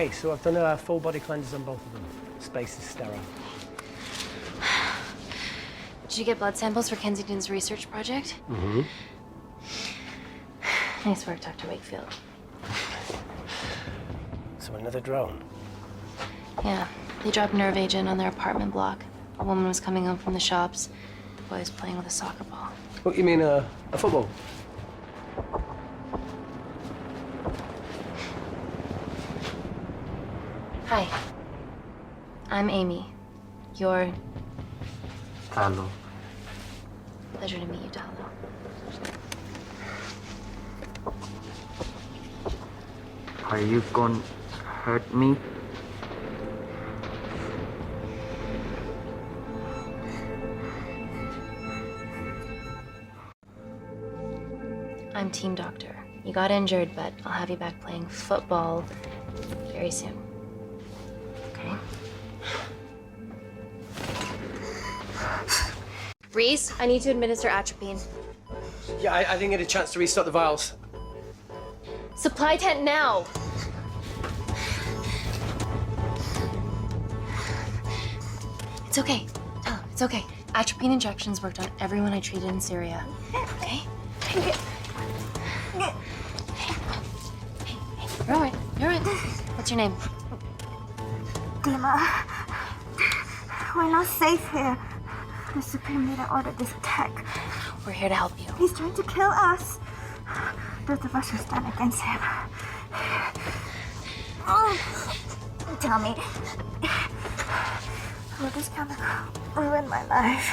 Okay, so I've done a full body cleanse on both of them. Space is sterile. Did you get blood samples for Kensington's research project? Mm-hmm. Nice work, Dr. Wakefield. So another drone. Yeah, they dropped nerve agent on their apartment block. A woman was coming home from the shops. The boy was playing with a soccer ball. What, you mean a football? Hi. I'm Amy. You're... Hello. Pleasure to meet you, Talo. Are you going to hurt me? I'm team doctor. You got injured, but I'll have you back playing football very soon. Okay? Reese, I need to administer atropine. Yeah, I didn't get a chance to restock the vials. Supply tent now! It's okay. Oh, it's okay. Atropine injections worked on everyone I treated in Syria. Okay? Hey. You're all right. You're all right. What's your name? Dima, we're not safe here. The Supreme Leader ordered this attack. We're here to help you. He's trying to kill us. Those of us who stand against him. Tell me, will this chemical ruin my life?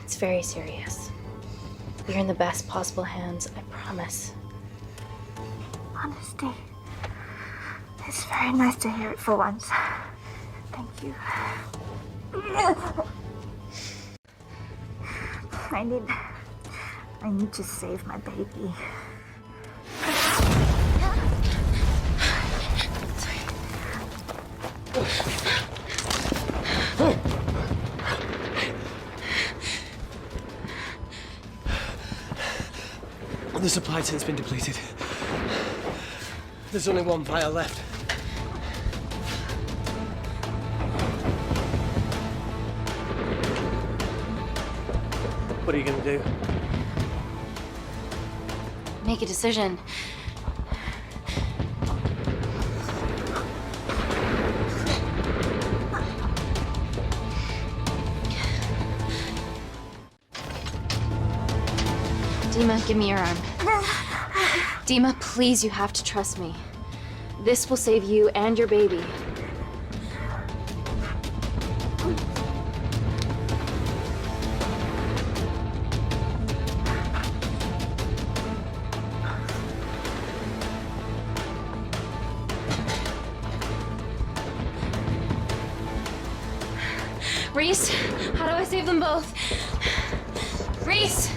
It's very serious. You're in the best possible hands, I promise. Honesty. It's very nice to hear it for once. Thank you. I need to save my baby. The supply tent's been depleted. There's only one vial left. What are you gonna do? Make a decision. Dima, give me your arm. Dima, please, you have to trust me. This will save you and your baby. Reese, how do I save them both? Reese!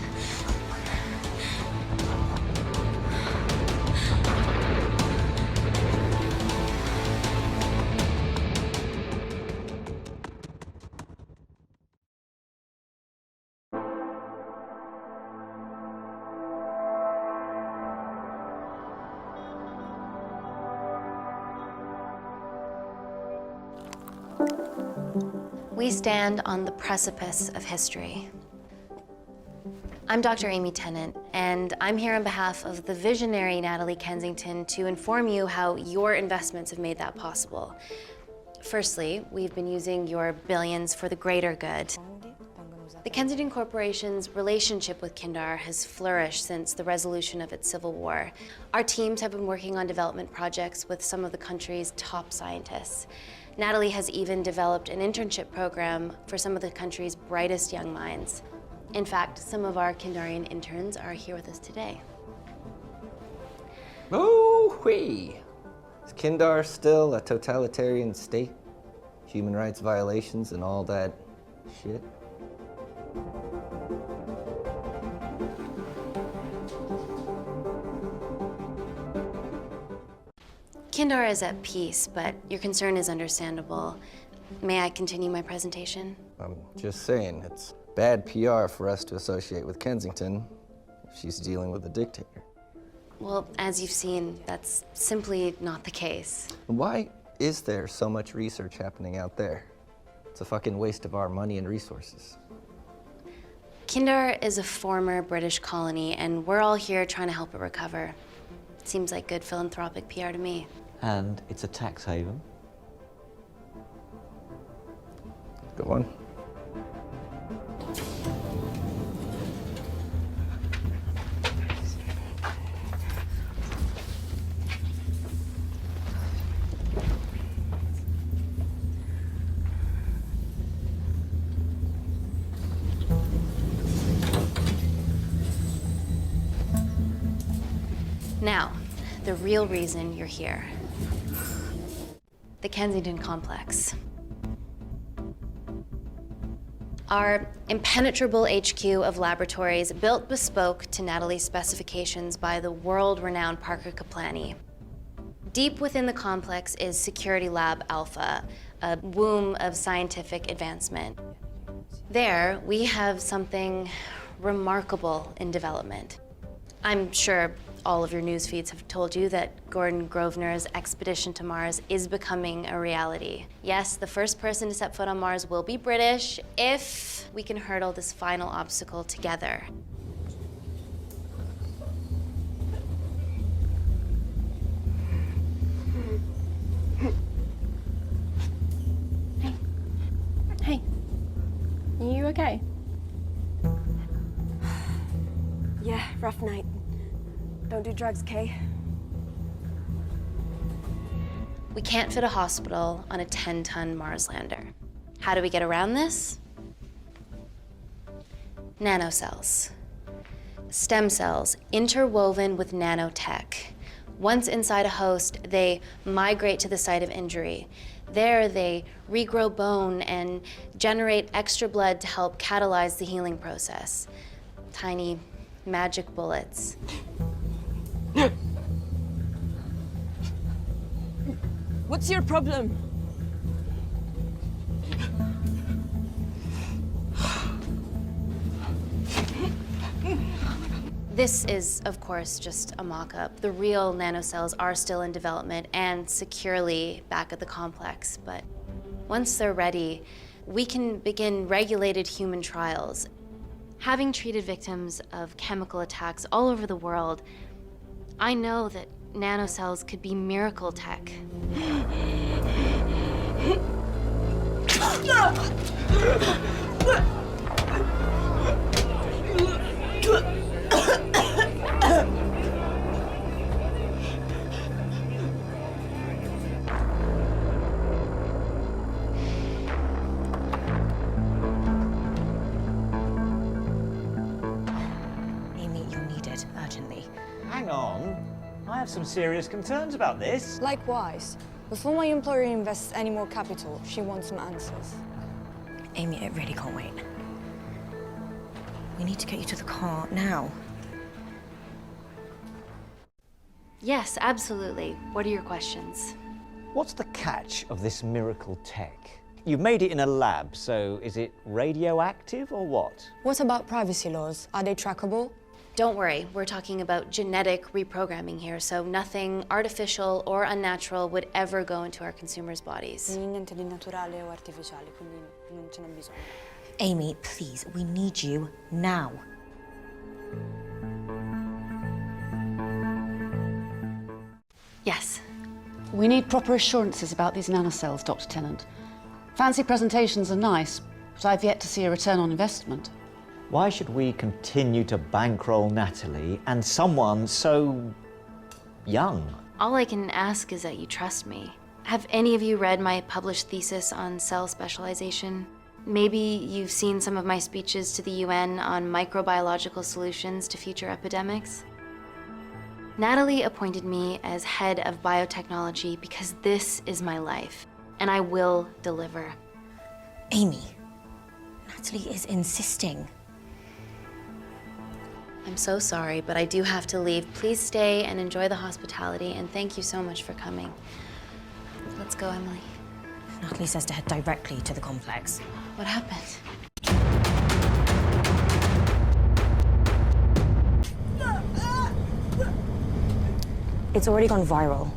We stand on the precipice of history. I'm Dr. Amy Tennant, and I'm here on behalf of the visionary Natalie Kensington to inform you how your investments have made that possible. Firstly, we've been using your billions for the greater good. The Kensington Corporation's relationship with Kindar has flourished since the resolution of its civil war. Our teams have been working on development projects with some of the country's top scientists. Natalie has even developed an internship program for some of the country's brightest young minds. In fact, some of our Kindarian interns are here with us today. Oh-wee! Is Kindar still a totalitarian state? Human rights violations and all that shit? Kindar is at peace, but your concern is understandable. May I continue my presentation? I'm just saying, it's bad PR for us to associate with Kensington if she's dealing with a dictator. Well, as you've seen, that's simply not the case. Why is there so much research happening out there? It's a fucking waste of our money and resources. Kindar is a former British colony, and we're all here trying to help it recover. Seems like good philanthropic PR to me. And it's a tax haven. Go on. Now, the real reason you're here. The Kensington Complex. Our impenetrable HQ of laboratories built bespoke to Natalie's specifications by the world-renowned Parker Kaplany. Deep within the complex is Security Lab Alpha, a womb of scientific advancement. There, we have something remarkable in development. I'm sure all of your news feeds have told you that Gordon Grosvenor's expedition to Mars is becoming a reality. Yes, the first person to set foot on Mars will be British if we can hurdle this final obstacle together. Hey. Are you okay? Yeah, rough night. Don't do drugs, Kay. We can't fit a hospital on a 10-ton Mars lander. How do we get around this? Nanocells. Stem cells interwoven with nanotech. Once inside a host, they migrate to the site of injury. There, they regrow bone and generate extra blood to help catalyze the healing process. Tiny magic bullets. What's your problem? This is, of course, just a mock-up. The real nanocells are still in development and securely back at the complex, but once they're ready, we can begin regulated human trials. Having treated victims of chemical attacks all over the world, I know that nanocells could be miracle tech. Amy, you're needed urgently. Hang on. I have some serious concerns about this. Likewise. Before my employer invests any more capital, she wants some answers. Amy, it really can't wait. We need to get you to the car now. Yes, absolutely. What are your questions? What's the catch of this miracle tech? You've made it in a lab, so is it radioactive or what? What about privacy laws? Are they trackable? Don't worry, we're talking about genetic reprogramming here, so nothing artificial or unnatural would ever go into our consumers' bodies. Niente di naturale o artificiale, quindi non ce n'è bisogno. Amy, please, we need you now. Yes. We need proper assurances about these nanocells, Dr. Tennant. Fancy presentations are nice, but I've yet to see a return on investment. Why should we continue to bankroll Natalie and someone so young? All I can ask is that you trust me. Have any of you read my published thesis on cell specialization? Maybe you've seen some of my speeches to the UN on microbiological solutions to future epidemics? Natalie appointed me as head of biotechnology because this is my life, and I will deliver. Amy, Natalie is insisting. I'm so sorry, but I do have to leave. Please stay and enjoy the hospitality, and thank you so much for coming. Let's go, Emily. Natalie says to head directly to the complex. What happened? It's already gone viral.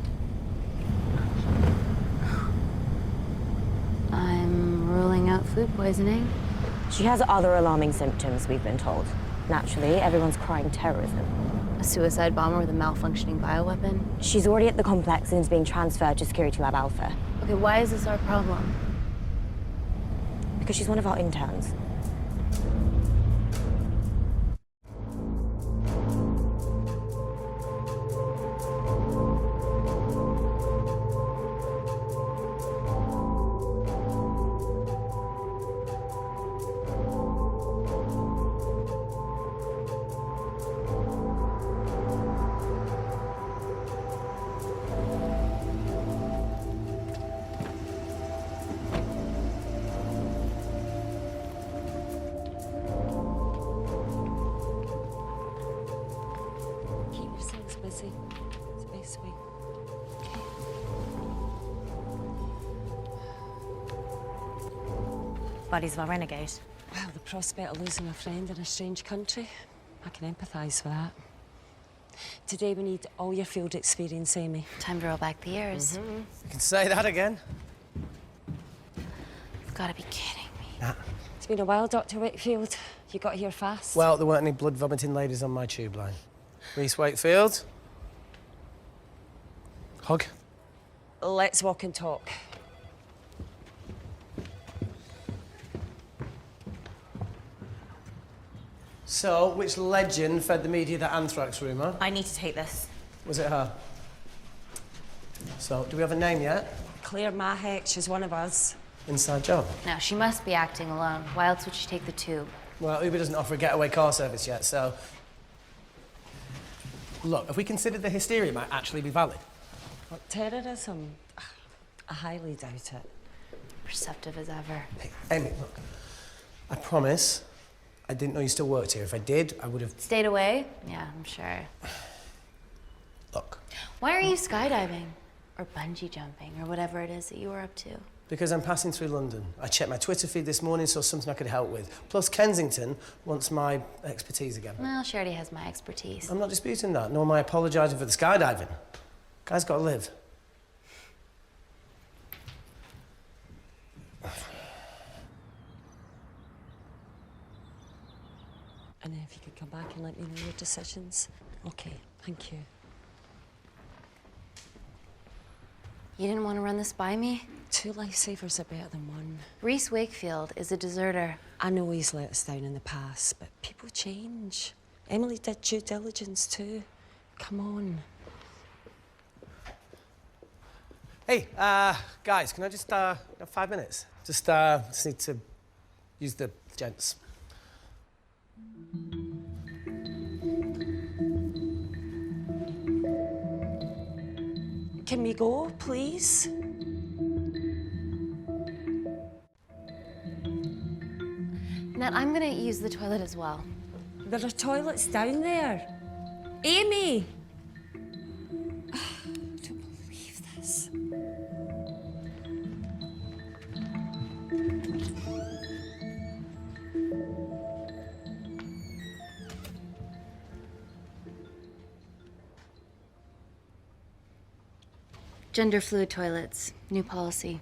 I'm ruling out food poisoning. She has other alarming symptoms, we've been told. Naturally, everyone's crying terrorism. A suicide bomber with a malfunctioning bioweapon? She's already at the complex and is being transferred to Security Lab Alpha. Okay, why is this our problem? Because she's one of our interns. Bodies of a renegade. Well, the prospect of losing a friend in a strange country, I can empathise with that. Today we need all your field experience, Amy. Time to roll back the years. You can say that again. You've got to be kidding me. Nah. It's been a while, Dr. Wakefield. You got here fast. Well, there weren't any blood-vomiting ladies on my tube line. Reese Wakefield. Hug. Let's walk and talk. So, which legend fed the media that anthrax rumour? I need to take this. Was it her? So, do we have a name yet? Claire Mahek, she's one of us. Inside job. No, she must be acting alone. Why else would she take the tube? Well, Uber doesn't offer a getaway car service yet, so... Look, have we considered the hysteria might actually be valid? What, terrorism? I highly doubt it. Perceptive as ever. Hey, Amy, look. I promise I didn't know you still worked here. If I did, I would have... Stayed away? Yeah, I'm sure. Look. Why are you skydiving? Or bungee jumping, or whatever it is that you were up to? Because I'm passing through London. I checked my Twitter feed this morning, saw something I could help with. Plus, Kensington wants my expertise again. Well, she already has my expertise. I'm not disputing that, nor am I apologising for the skydiving. Guy's got to live. And if you could come back and let me know your decisions. Okay, thank you. You didn't want to run this by me? 2 lifesavers are better than 1. Reese Wakefield is a deserter. I know he's let us down in the past, but people change. Emily did due diligence too. Come on. Hey, guys, can I just, have 5 minutes? Just need to use the gents. Can we go, please? Nat, I'm gonna use the toilet as well. There are toilets down there. Amy! I don't believe this. Gender fluid toilets, new policy.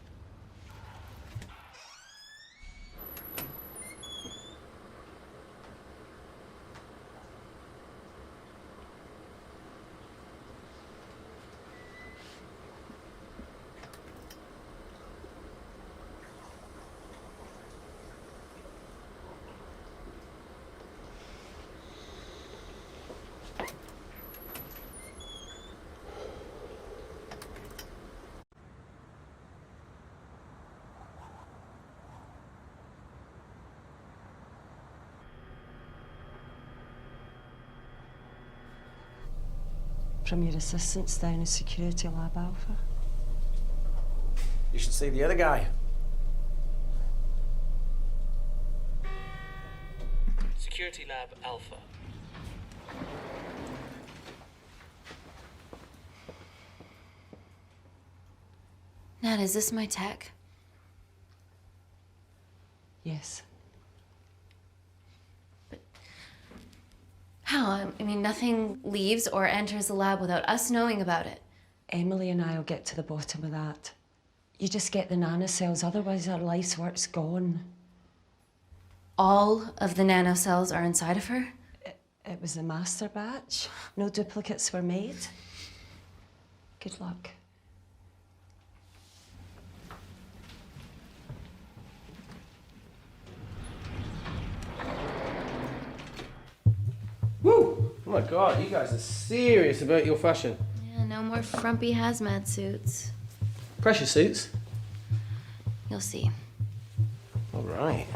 From your assistants down in Security Lab Alpha. You should see the other guy. Security Lab Alpha. Nat, is this my tech? Yes. How? I mean, nothing leaves or enters the lab without us knowing about it. Emily and I will get to the bottom of that. You just get the nanocells, otherwise our life's work's gone. All of the nanocells are inside of her? It was a master batch. No duplicates were made. Good luck. Woo! Oh my God, you guys are serious about your fashion. Yeah, no more frumpy hazmat suits. Pressure suits? You'll see. All right.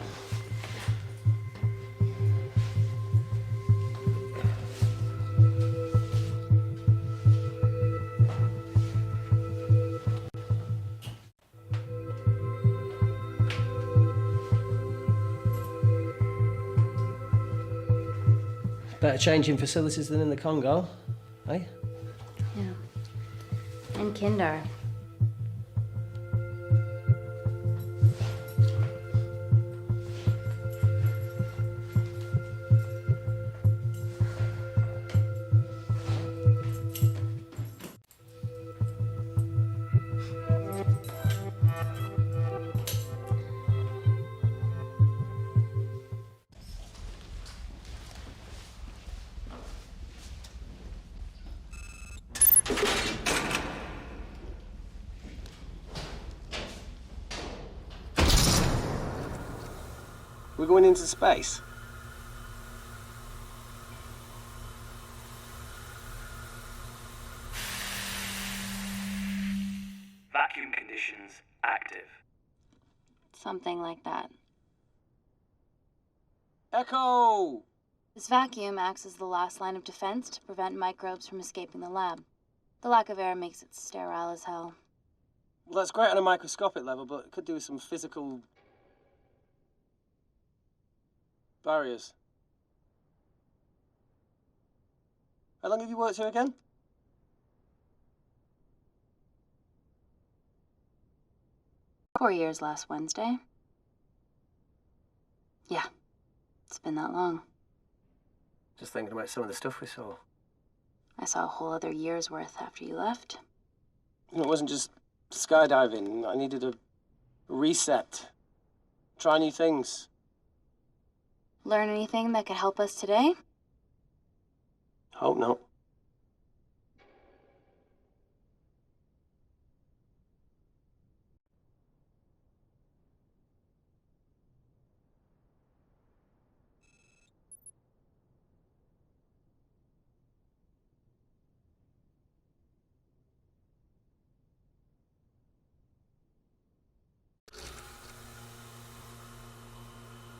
Better changing facilities than in the Congo, eh? Yeah. And Kindar. We're going into space. Vacuum conditions active. Something like that. Echo! This vacuum acts as the last line of defense to prevent microbes from escaping the lab. The lack of air makes it sterile as hell. Well, that's great on a microscopic level, but it could do with some physical barriers. How long have you worked here again? "4 years last Wednesday. Yeah, it's been that long. Just thinking about some of the stuff we saw. I saw a whole other year's worth after you left. It wasn't just skydiving. I needed a reset. Try new things. Learn anything that could help us today? Hope not.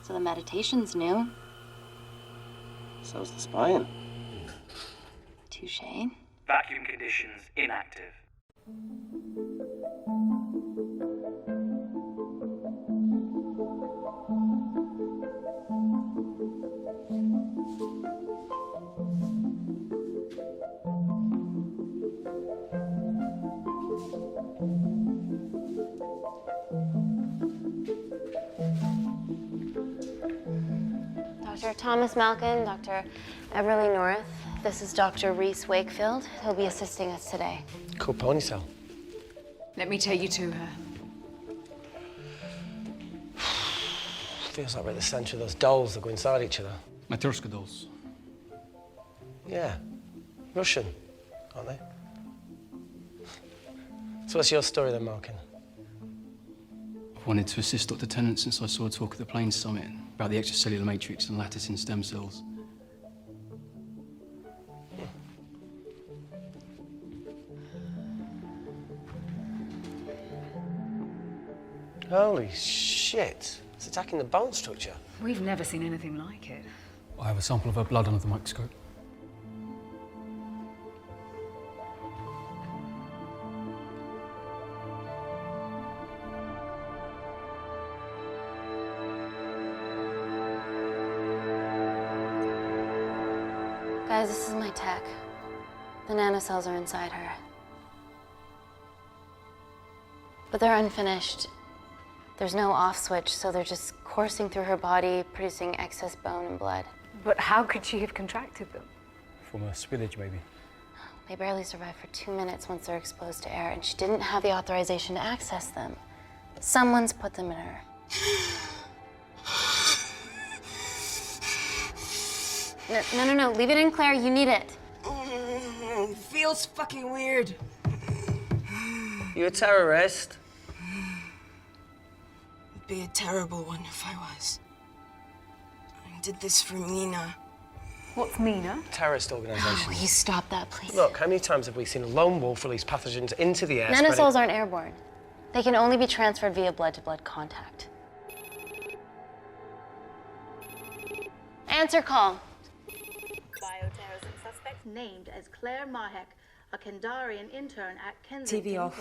So the meditation's new. So's the spying. Touché. Vacuum conditions inactive. Dr. Thomas Malkin, Dr. Everly North. This is Dr. Reese Wakefield. He'll be assisting us today. Cool ponytail. Let me take you to her. Feels like we're at the centre of those dolls that go inside each other. Matryoshka dolls. Yeah. Russian, aren't they? So what's your story then, Malkin? I've wanted to assist Dr. Tennant since I saw a talk at the Plains Summit about the extracellular matrix and lattice in stem cells. Holy shit. It's attacking the bone structure. We've never seen anything like it. I have a sample of her blood under the microscope. Guys, this is my tech. The nanocells are inside her. But they're unfinished. There's no off switch, so they're just coursing through her body, producing excess bone and blood. But how could she have contracted them? From a spillage, maybe. They barely survive for 2 minutes once they're exposed to air, and she didn't have the authorization to access them. Someone's put them in her. No, leave it in, Claire, you need it. Feels fucking weird. You a terrorist? Would be a terrible one if I was. I did this for Mina. What's Mina? Terrorist organisation. Oh, will you stop that, please? Look, how many times have we seen a lone wolf release pathogens into the air? Nanocells aren't airborne. They can only be transferred via blood-to-blood contact. Answer call. Bioterrorism suspect named as Claire Mahek, a Kandarian intern at Kensington. TV off.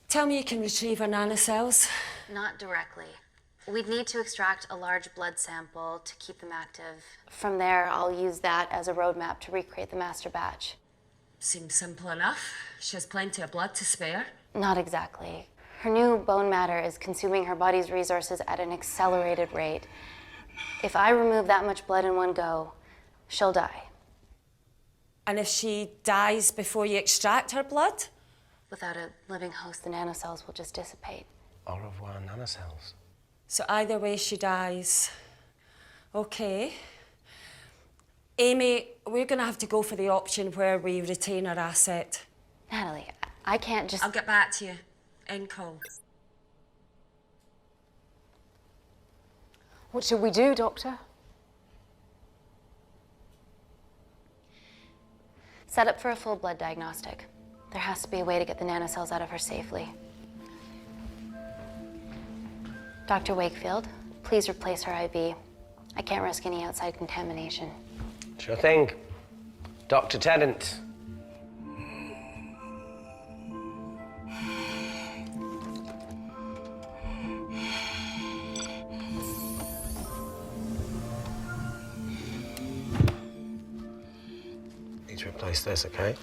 Tell me you can retrieve our nanocells. Not directly. We'd need to extract a large blood sample to keep them active. From there, I'll use that as a roadmap to recreate the master batch. Seems simple enough. She has plenty of blood to spare. Not exactly. Her new bone matter is consuming her body's resources at an accelerated rate. If I remove that much blood in one go, she'll die. And if she dies before you extract her blood? Without a living host, the nanocells will just dissipate. Au revoir, nanocells. So either way she dies. Okay. Amy, we're gonna have to go for the option where we retain our asset. Natalie, I can't just... I'll get back to you. End call. What should we do, Doctor? Set up for a full blood diagnostic. There has to be a way to get the nanocells out of her safely. Dr. Wakefield, please replace her IV. I can't risk any outside contamination. Sure thing. Dr. Tennant. Need to replace this, okay?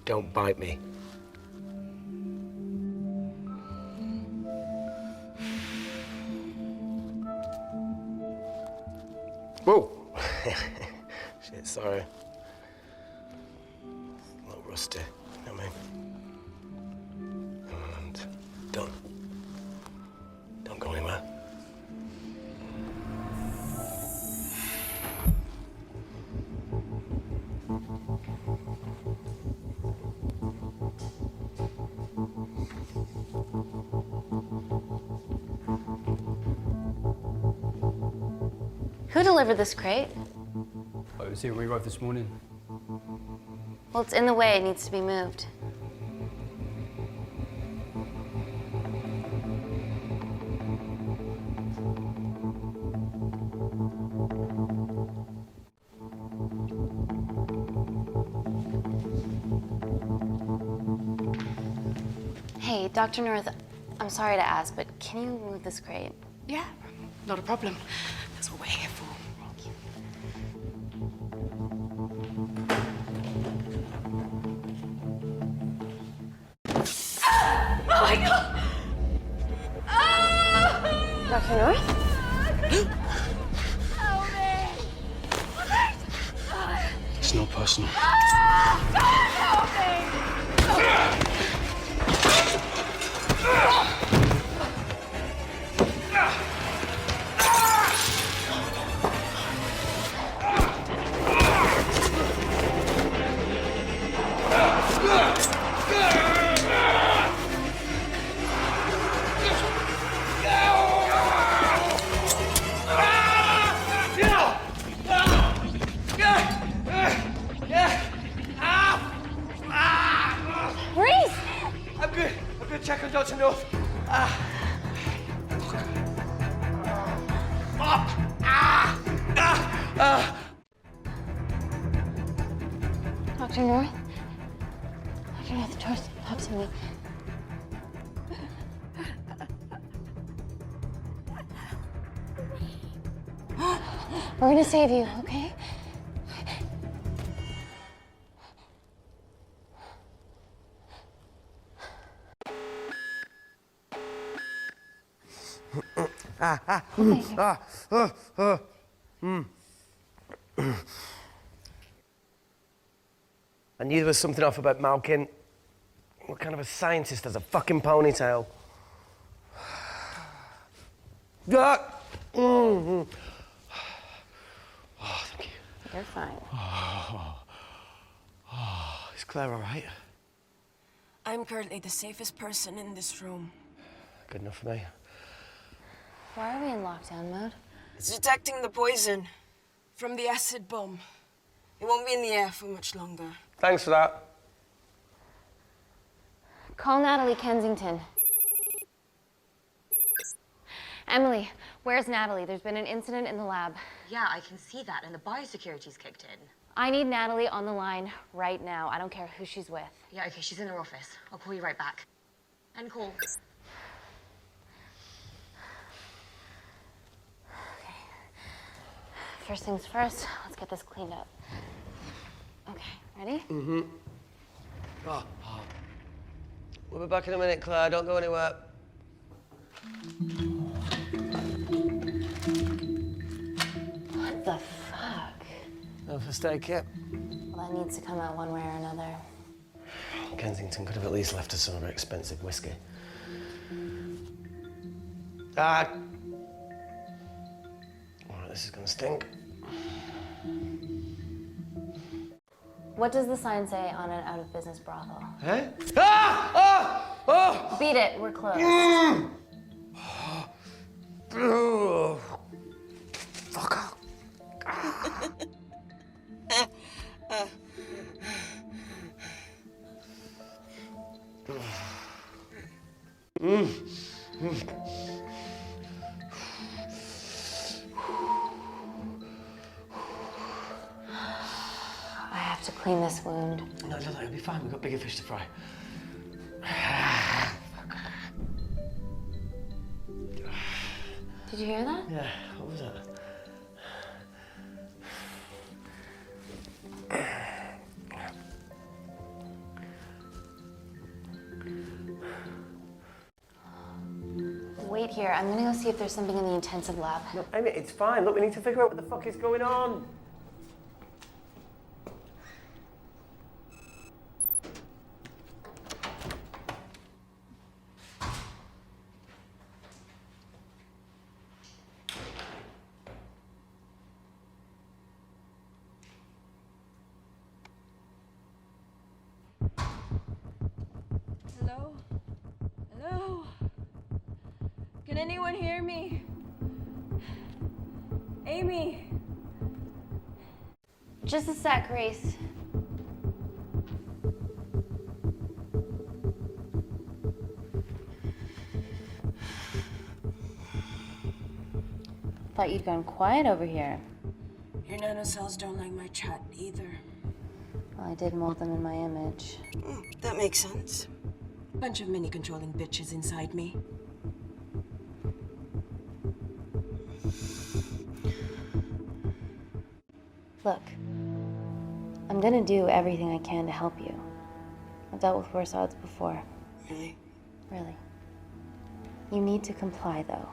Don't bite me. Whoa! Shit, sorry. A little rusty, you know what I mean? And done. Don't go anywhere. Who delivered this crate? Oh, it was here when we arrived this morning. Well, it's in the way. It needs to be moved. Hey, Dr. North, I'm sorry to ask, but can you move this crate? Yeah, not a problem. That's what we're here for. Thank you. Oh my God! Dr. North? It's not personal. Check on Dr. North. Dr. North? Dr. North, the door's collapsing me. We're gonna save you, okay? I knew there was something off about Malkin. What kind of a scientist has a fucking ponytail? Ah! Oh, thank you. You're fine. Is Claire all right? I'm currently the safest person in this room. Good enough for me. Why are we in lockdown mode? It's detecting the poison from the acid bomb. It won't be in the air for much longer. Thanks for that. Call Natalie Kensington. Emily, where's Natalie? There's been an incident in the lab. Yeah, I can see that, and the biosecurity's kicked in. I need Natalie on the line right now. I don't care who she's with. Yeah, okay, she's in her office. I'll call you right back. End call. Okay. First things first, let's get this cleaned up. Okay, ready? Mm-hmm. We'll be back in a minute, Claire. Don't go anywhere. What the fuck? No first aid kit. Well, that needs to come out one way or another. Kensington could have at least left us some of her expensive whiskey. All right, this is gonna stink. What does the sign say on an out-of-business brothel? Huh? Ah! Beat it, we're closed. Oh. Fuck off. I have to clean this wound. No, it'll be fine. We've got bigger fish to fry. Did you hear that? Yeah, what was that? Wait here. I'm gonna go see if there's something in the intensive lab. No, Amy, it's fine. Look, we need to figure out what the fuck is going on. Hello? Hello? Can anyone hear me? Amy? Just a sec, Grace. Thought you'd gone quiet over here. Your nanocells don't like my chat either. Well, I did mold them in my image. That makes sense. Bunch of mini-controlling bitches inside me. Look, I'm gonna do everything I can to help you. I've dealt with worse odds before. Really? Really. You need to comply, though.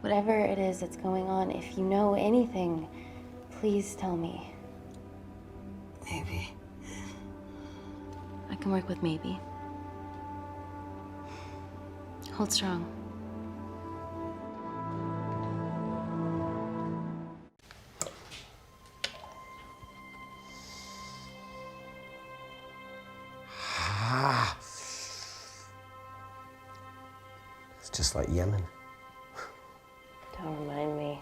Whatever it is that's going on, if you know anything, please tell me. Maybe. I can work with maybe. Hold strong. It's just like Yemen. Don't remind me.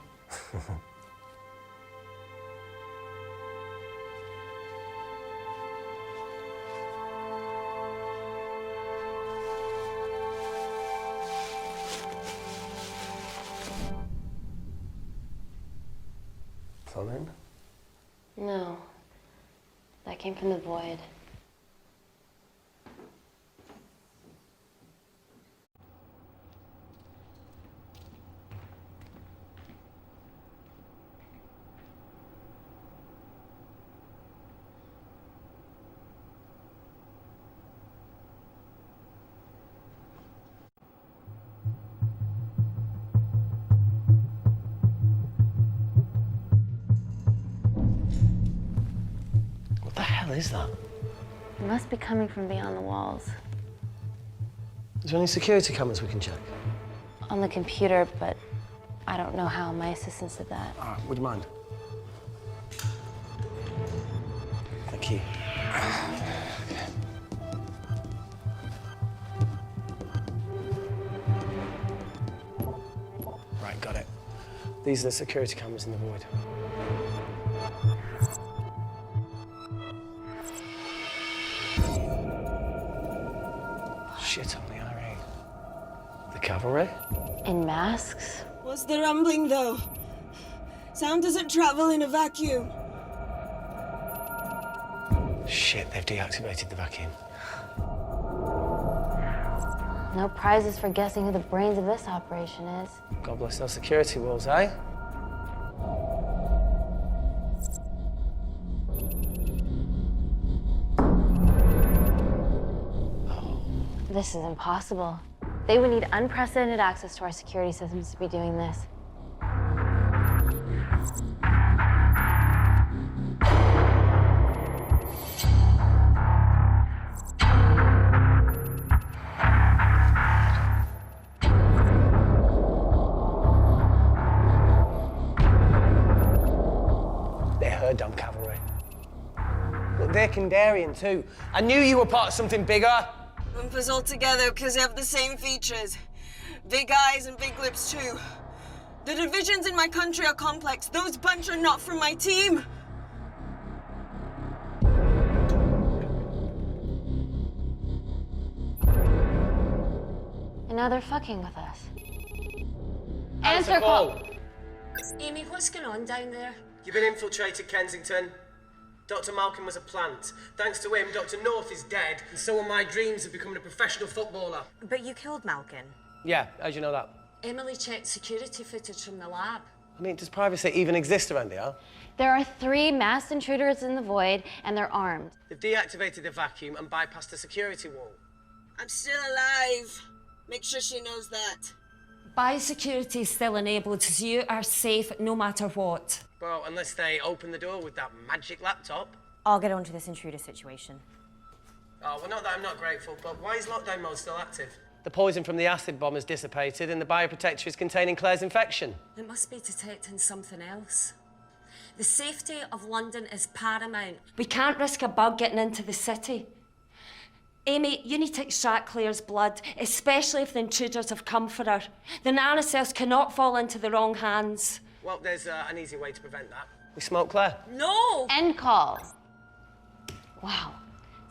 Phone? No. That came from the void. hell is that? It must be coming from beyond the walls. Is there any security cameras we can check? On the computer, but I don't know how. My assistant said that. All right, would you mind? Thank you. Right, got it. These are the security cameras in the void. Shit on the IRA. The cavalry? In masks? What's the rumbling, though? Sound doesn't travel in a vacuum. Shit, they've deactivated the vacuum. No prizes for guessing who the brains of this operation is. God bless those security walls, eh? This is impossible. They would need unprecedented access to our security systems to be doing this. They're her dumb cavalry. Look, they're Kandarian too. I knew you were part of something bigger. Lump us all together because they have the same features. Big eyes and big lips, too. The divisions in my country are complex. Those bunch are not from my team. And now they're fucking with us. Answer call. Amy, what's going on down there? You've been infiltrated, Kensington. Dr. Malcolm was a plant. Thanks to him, Dr. North is dead, and so are my dreams of becoming a professional footballer. But you killed Malcolm. Yeah, how'd you know that? Emily checked security footage from the lab. I mean, does privacy even exist around here? There are 3 masked intruders in the void, and they're armed. They've deactivated the vacuum and bypassed the security wall. I'm still alive. Make sure she knows that. Biosecurity is still enabled, so you are safe no matter what. Well, unless they open the door with that magic laptop. I'll get onto this intruder situation. Oh, well, not that I'm not grateful, but why is lockdown mode still active? The poison from the acid bomb has dissipated and the bioprotector is containing Claire's infection. It must be detecting something else. The safety of London is paramount. We can't risk a bug getting into the city. Amy, you need to extract Claire's blood, especially if the intruders have come for her. The nanocells cannot fall into the wrong hands. Well, there's an easy way to prevent that. We smoke Claire. No! End call. Wow.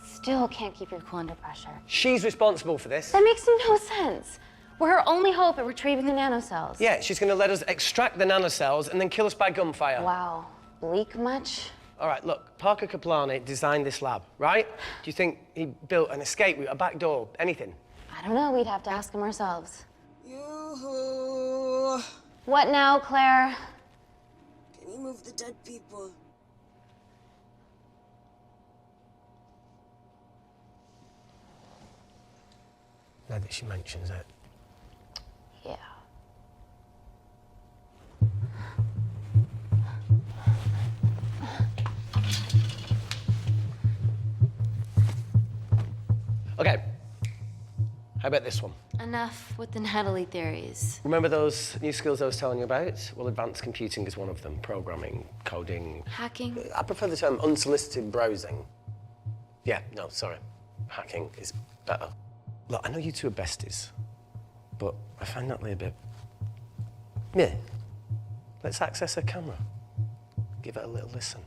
Still can't keep your cool under pressure. She's responsible for this. That makes no sense. We're her only hope at retrieving the nanocells. Yeah, she's going to let us extract the nanocells and then kill us by gunfire. Wow. Bleak much? All right, look, Parker Kaplani designed this lab, right? Do you think he built an escape route, a back door, anything? I don't know. We'd have to ask him ourselves. Yoo-hoo. What now, Claire? Can you move the dead people? Now that she mentions it. Yeah. Okay. How about this one? Enough with the Natalie theories. Remember those new skills I was telling you about? Well, advanced computing is one of them. Programming, coding. Hacking? I prefer the term unsolicited browsing. Yeah, no, sorry. Hacking is better. Look, I know you two are besties, but I find Natalie a bit... Yeah. Let's access her camera. Give it a little listen.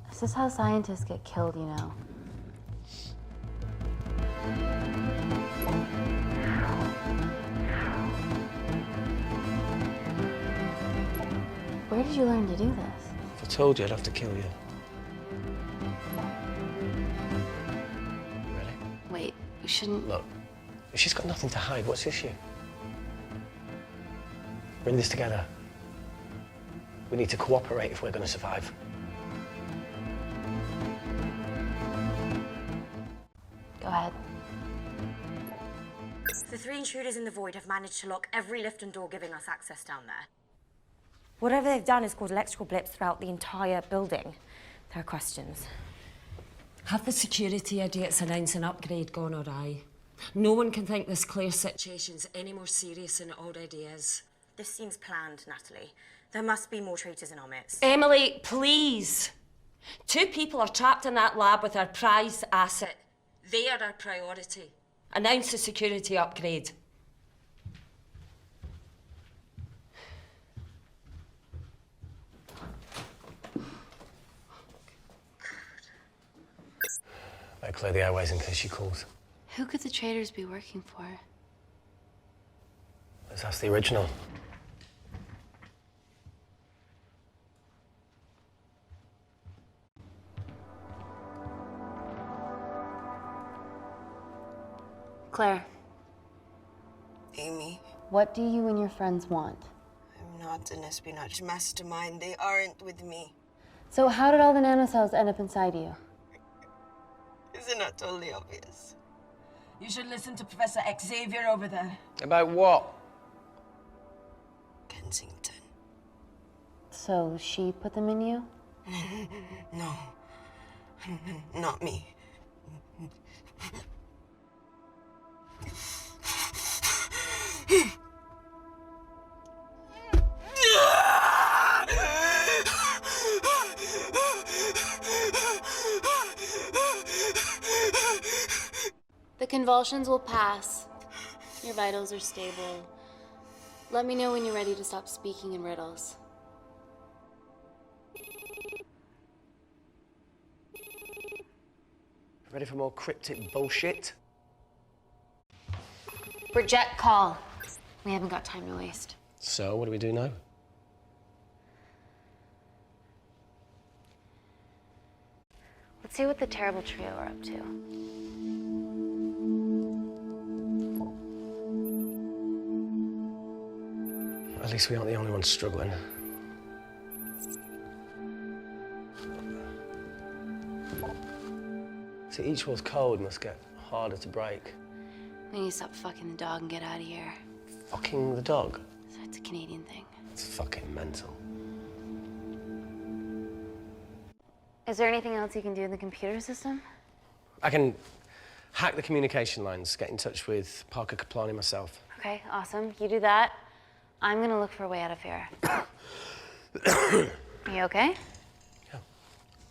This is how scientists get killed, you know. Where did you learn to do this? If I told you, I'd have to kill you. Ready? Wait, we shouldn't... Look, if she's got nothing to hide, what's the issue? We're in this together. We need to cooperate if we're going to survive. Go ahead. The 3 intruders in the void have managed to lock every lift and door giving us access down there. Whatever they've done has caused electrical blips throughout the entire building. There are questions. Have the security idiots announce an upgrade gone awry? No one can think this Claire situation's any more serious than it already is. This seems planned, Natalie. There must be more traitors in our midst. Emily, please. 2 people are trapped in that lab with our prized asset. They are our priority. Announce the security upgrade. Better clear the airways in case she calls. Who could the traitors be working for? Let's ask the original. Claire, Amy, what do you and your friends want? I'm not an espionage mastermind. They aren't with me. So how did all the nanocells end up inside you? Isn't that totally obvious? You should listen to Professor Xavier over there. About what? Kensington. So she put them in you? No. Not me. The convulsions will pass. Your vitals are stable. Let me know when you're ready to stop speaking in riddles. Ready for more cryptic bullshit? Reject call. We haven't got time to waste. So, what do we do now? Let's see what the terrible trio are up to. At least we aren't the only ones struggling. See, each wall's code must get harder to break. We need to stop fucking the dog and get out of here. Fucking the dog? So it's a Canadian thing. It's fucking mental. Is there anything else you can do in the computer system? I can hack the communication lines, get in touch with Parker Kaplani myself. Okay, awesome. You do that. I'm gonna look for a way out of here. You okay? Yeah.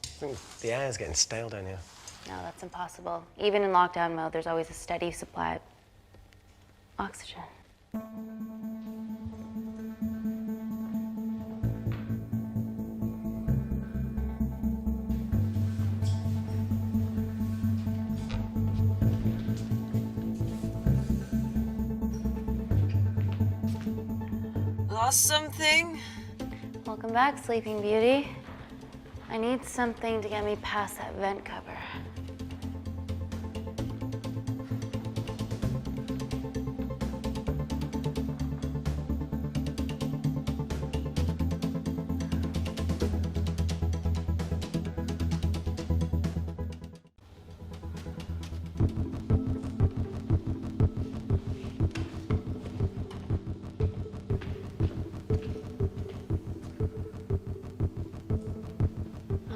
I think the air's getting stale down here. No, that's impossible. Even in lockdown mode, there's always a steady supply of oxygen. Lost something? Welcome back, Sleeping Beauty. I need something to get me past that vent cover.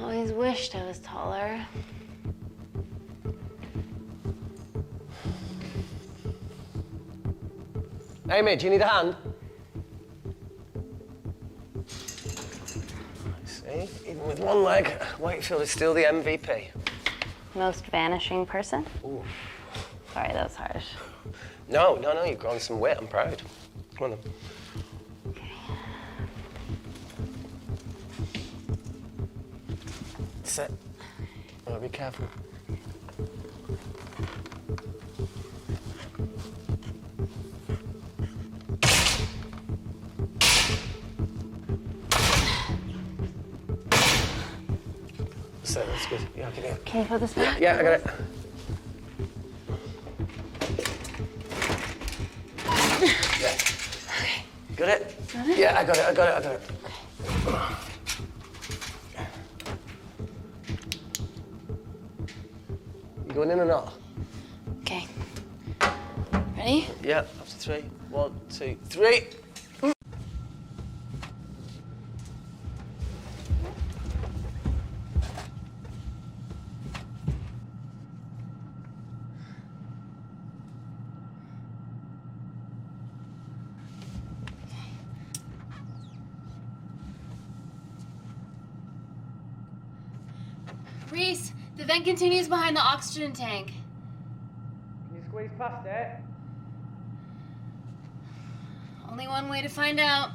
Always wished I was taller. Amy, do you need a hand? See, even with one leg, Wakefield is still the MVP. Most vanishing person? Ooh. Sorry, that was harsh. No, you've grown some weight, I'm proud. Come on then. Sit. Oh, be careful. Sit, that's good. Yeah, I'll give you. Can you put this back? Yeah, I got it. Yeah. Got it? Got it? Yeah, I got it. You going in or not? Okay. Ready? Yeah, after 3. 1, 2, 3. Reese, the vent continues behind the oxygen tank. Can you squeeze past it? Only one way to find out.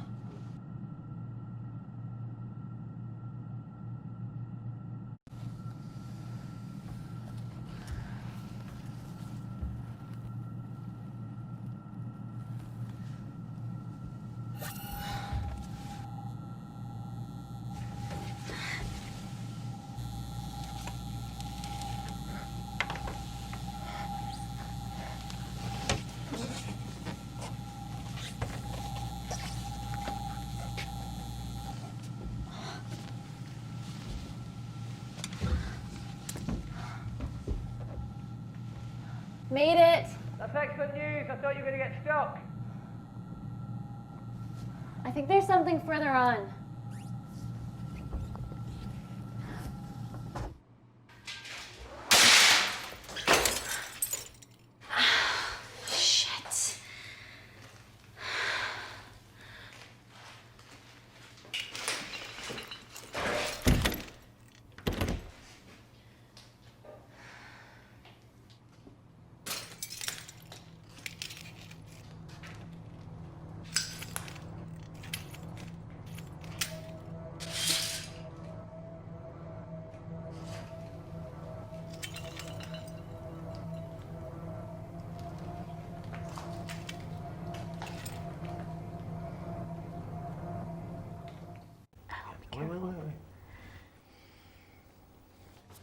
Made it. That's excellent news. I thought you were going to get stuck. I think there's something further on. Shit.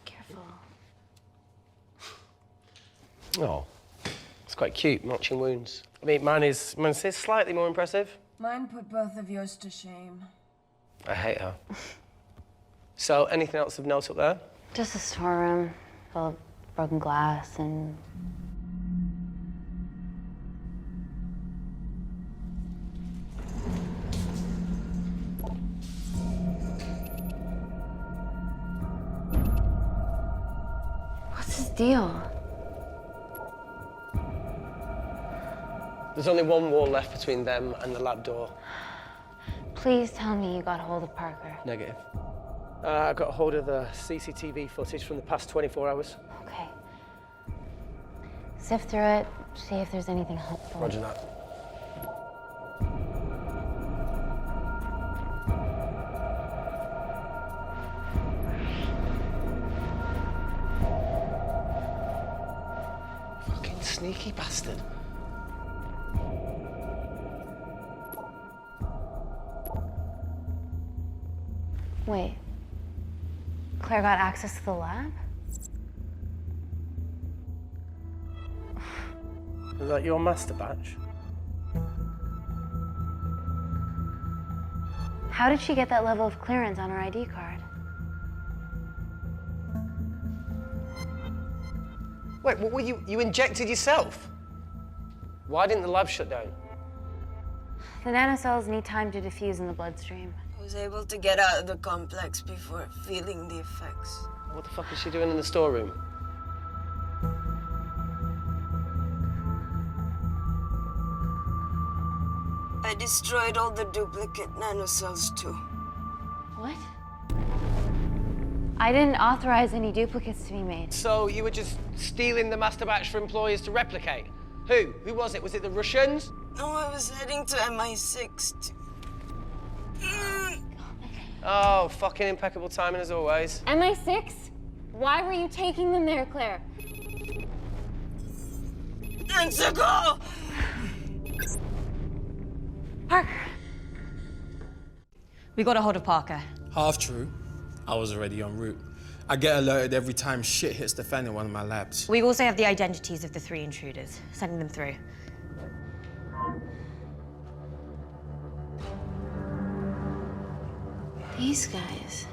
Careful. Oh, it's quite cute, matching wounds. I mean, mine's slightly more impressive. Mine put both of yours to shame. I hate her. So, anything else of note up there? Just a storeroom full of broken glass and... What's his deal? There's only one wall left between them and the lab door. Please tell me you got hold of Parker. Negative. I got hold of the CCTV footage from the past 24 hours. Okay. Sift through it, see if there's anything helpful. Roger that. Fucking sneaky bastard. Wait. Claire got access to the lab? Is that your master batch? How did she get that level of clearance on her ID card? Wait, what were you injected yourself? Why didn't the lab shut down? The nanocells need time to diffuse in the bloodstream. I was able to get out of the complex before feeling the effects. What the fuck is she doing in the storeroom? I destroyed all the duplicate nanocells too. What? I didn't authorize any duplicates to be made. So you were just stealing the master batch for employers to replicate? Who? Who was it? Was it the Russians? No, I was heading to MI6 Oh, fucking impeccable timing as always. MI6? Why were you taking them there, Claire? And to go! Parker! We got a hold of Parker. Half true. I was already en route. I get alerted every time shit hits the fan in one of my labs. We also have the identities of the 3 intruders. Sending them through. These guys.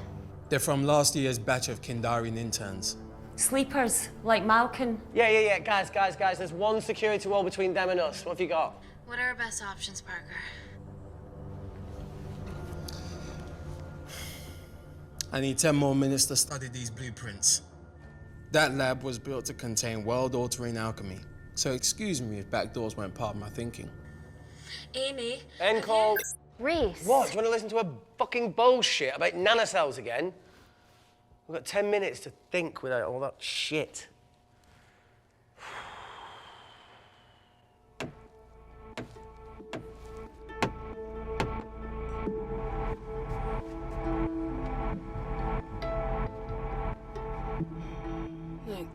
They're from last year's batch of Kindarian interns. Sleepers, like Malkin. Yeah. Guys. There's one security wall between them and us. What have you got? What are our best options, Parker? I need 10 more minutes to study these blueprints. That lab was built to contain world-altering alchemy. So excuse me if backdoors weren't part of my thinking. Amy. End call. Reese. What? Do you want to listen to a fucking bullshit about nanocells again? We've got 10 minutes to think without all that shit. Look,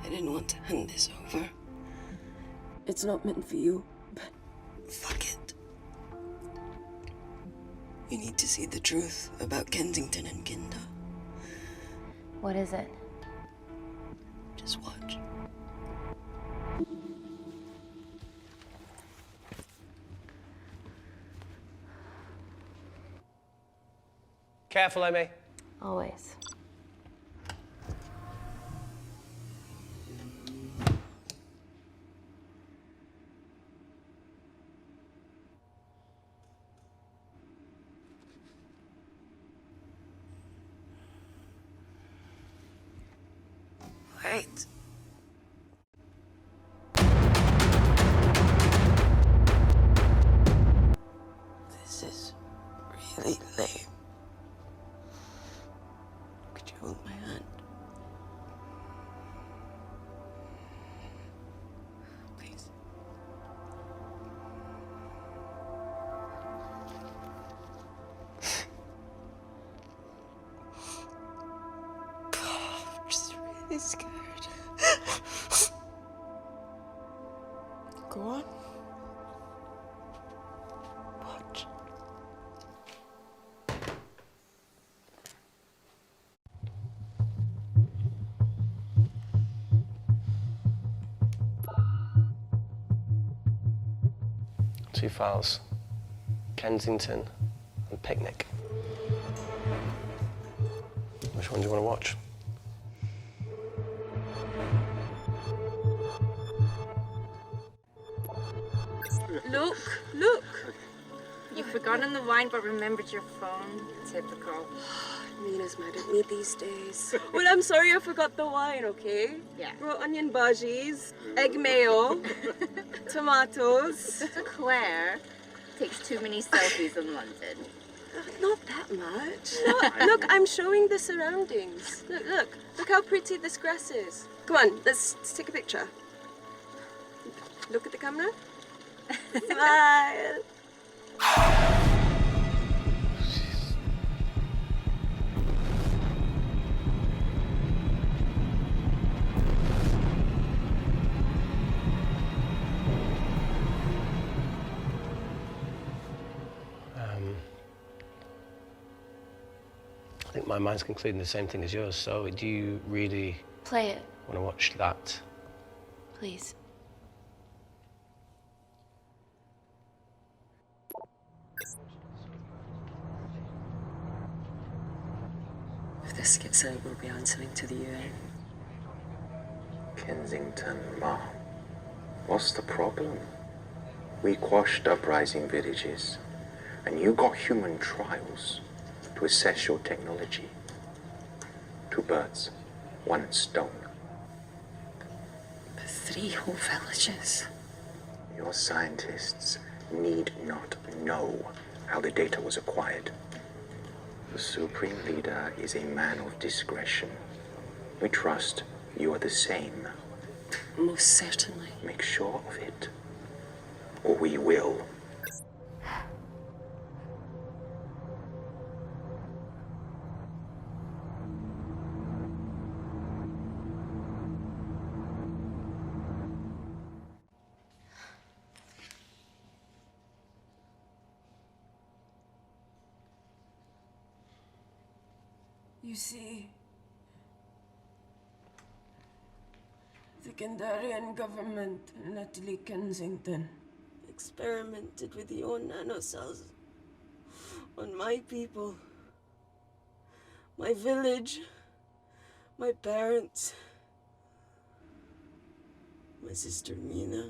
I didn't want to hand this over. It's not meant for you, but fuck it. You need to see the truth about Kensington and Kinder. What is it? Just watch. Careful, Amy. Always. Wait. This is really lame. Could you hold my hand? Please. I'm just really scared. Go on. Watch. Two files. Kensington and Picnic. Which one do you want to watch? Look! You've forgotten the wine but remembered your phone. Typical. Mina's mad at me these days. Well, I'm sorry I forgot the wine, okay? Yeah. Raw onion bhajis, egg mayo, tomatoes. Claire takes too many selfies in London. Not that much. Look, I'm showing the surroundings. Look how pretty this grass is. Come on, let's take a picture. Look at the camera. Smile. I think my mind's concluding the same thing as yours, so do you really Play it, want to watch that? please. If this gets out, we'll be answering to the UN. Kensington, Ma. What's the problem? We quashed uprising villages, and you got human trials to assess your technology. 2 birds, 1 stone. But 3 whole villages. Your scientists need not know how the data was acquired. The Supreme Leader is a man of discretion. We trust you are the same. Most certainly. Make sure of it, or we will. You see, the Kandarian government and Natalie Kensington experimented with the own nanocells on my people, my village, my parents, my sister Mina.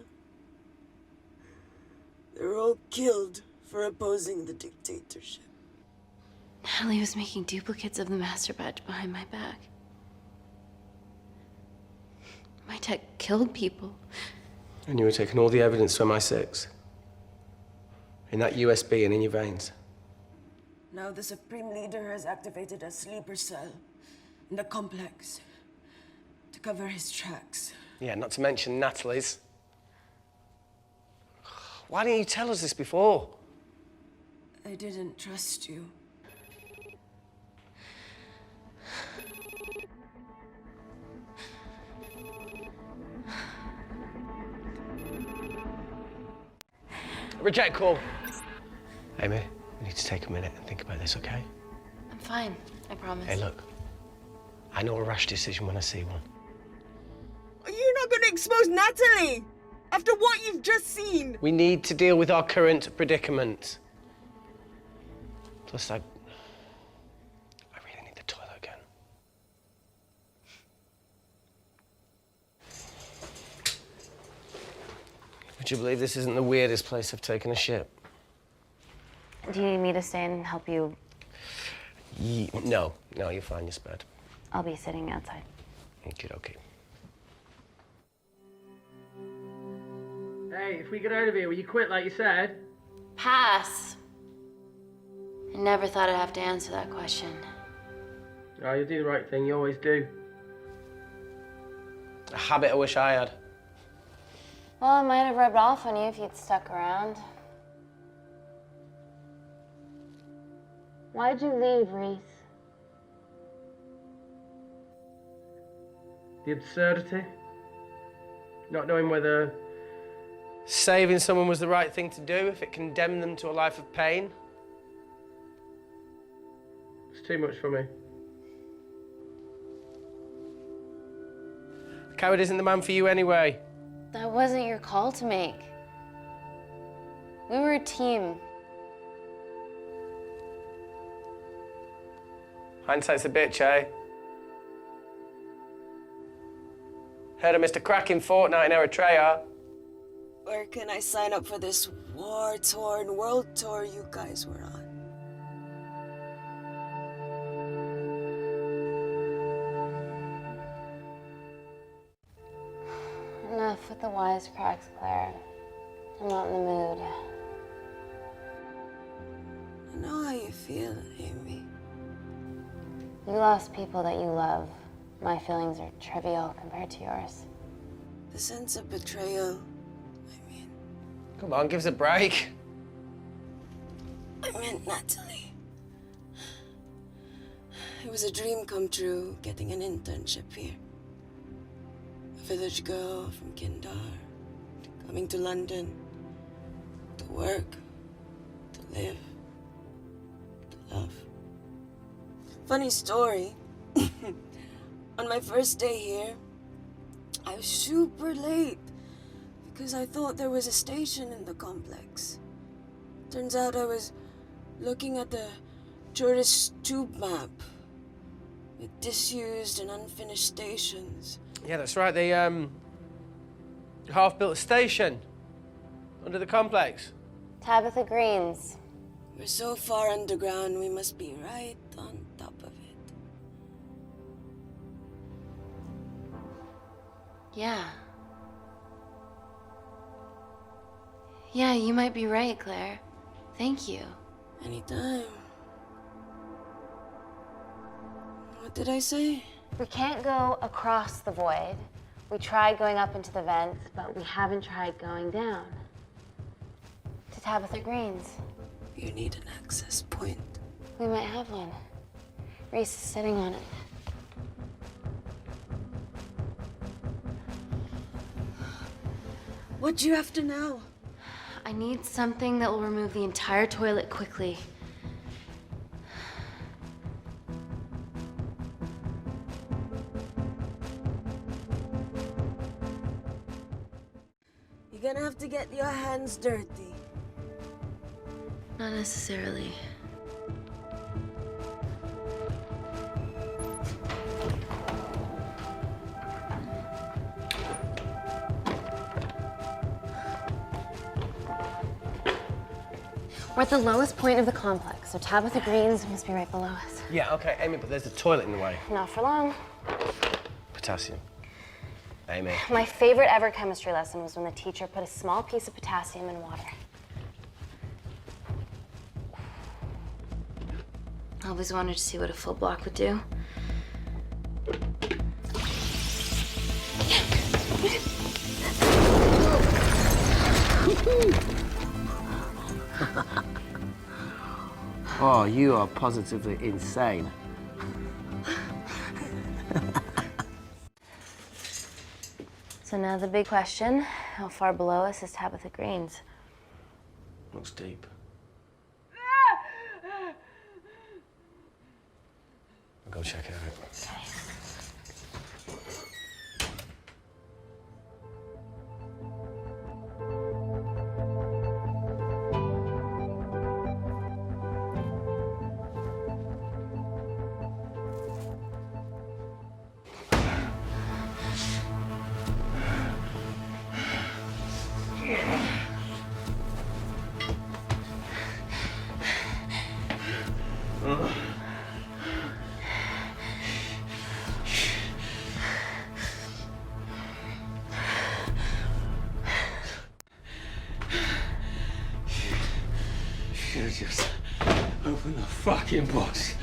They were all killed for opposing the dictatorship. Natalie was making duplicates of the master badge behind my back. My tech killed people. And you were taking all the evidence to MI6? In that USB and in your veins? Now the Supreme Leader has activated a sleeper cell in the complex to cover his tracks. Yeah, not to mention Natalie's. Why didn't you tell us this before? I didn't trust you. Reject call. Amy, we need to take a minute and think about this, okay? I'm fine, I promise. Hey, look. I know a rash decision when I see one. You're not going to expose Natalie after what you've just seen. We need to deal with our current predicament. Plus, I really need the toilet again. Would you believe this isn't the weirdest place I've taken a shit? Do you need me to stay and help you? No, you're fine, you're spared. I'll be sitting outside. Okey-dokey. Hey, if we get out of here, will you quit like you said? Pass. I never thought I'd have to answer that question. Oh, you do the right thing, you always do. A habit I wish I had. Well, it might have rubbed off on you if you'd stuck around. Why'd you leave, Reese? The absurdity. Not knowing whether... Saving someone was the right thing to do if it condemned them to a life of pain. It's too much for me. A coward isn't the man for you anyway. That wasn't your call to make. We were a team. Hindsight's a bitch, eh? Heard of Mr. Cracking Fortnite in Eritrea. Where can I sign up for this war-torn world tour you guys were on? Enough with the wisecracks, Claire. I'm not in the mood. I know how you feel, Amy. You lost people that you love. My feelings are trivial compared to yours. The sense of betrayal. Come on, give us a break. I meant Natalie. It was a dream come true, getting an internship here. A village girl from Kindar, coming to London, to work, to live, to love. Funny story. On my first day here, I was super late because I thought there was a station in the complex. Turns out I was looking at the tourist tube map with disused and unfinished stations. Yeah, that's right. They half-built a station under the complex. Tabitha Green's. We're so far underground, we must be right on top of it. Yeah. Yeah, you might be right, Claire. Thank you. Anytime. What did I say? We can't go across the void. We tried going up into the vents, but we haven't tried going down. To Tabitha Green's. You need an access point. We might have one. Reese is sitting on it. What do you have to know? I need something that will remove the entire toilet quickly. You're gonna have to get your hands dirty. Not necessarily. We're at the lowest point of the complex, so Tabitha Green's must be right below us. Yeah, okay, Amy, but there's a toilet in the way. Not for long. Potassium. Amy. My favorite ever chemistry lesson was when the teacher put a small piece of potassium in water. I always wanted to see what a full block would do. Oh, you are positively insane. So now the big question, how far below us is Tabitha Green's? Looks deep. I'll go check it out. Just open the fucking box.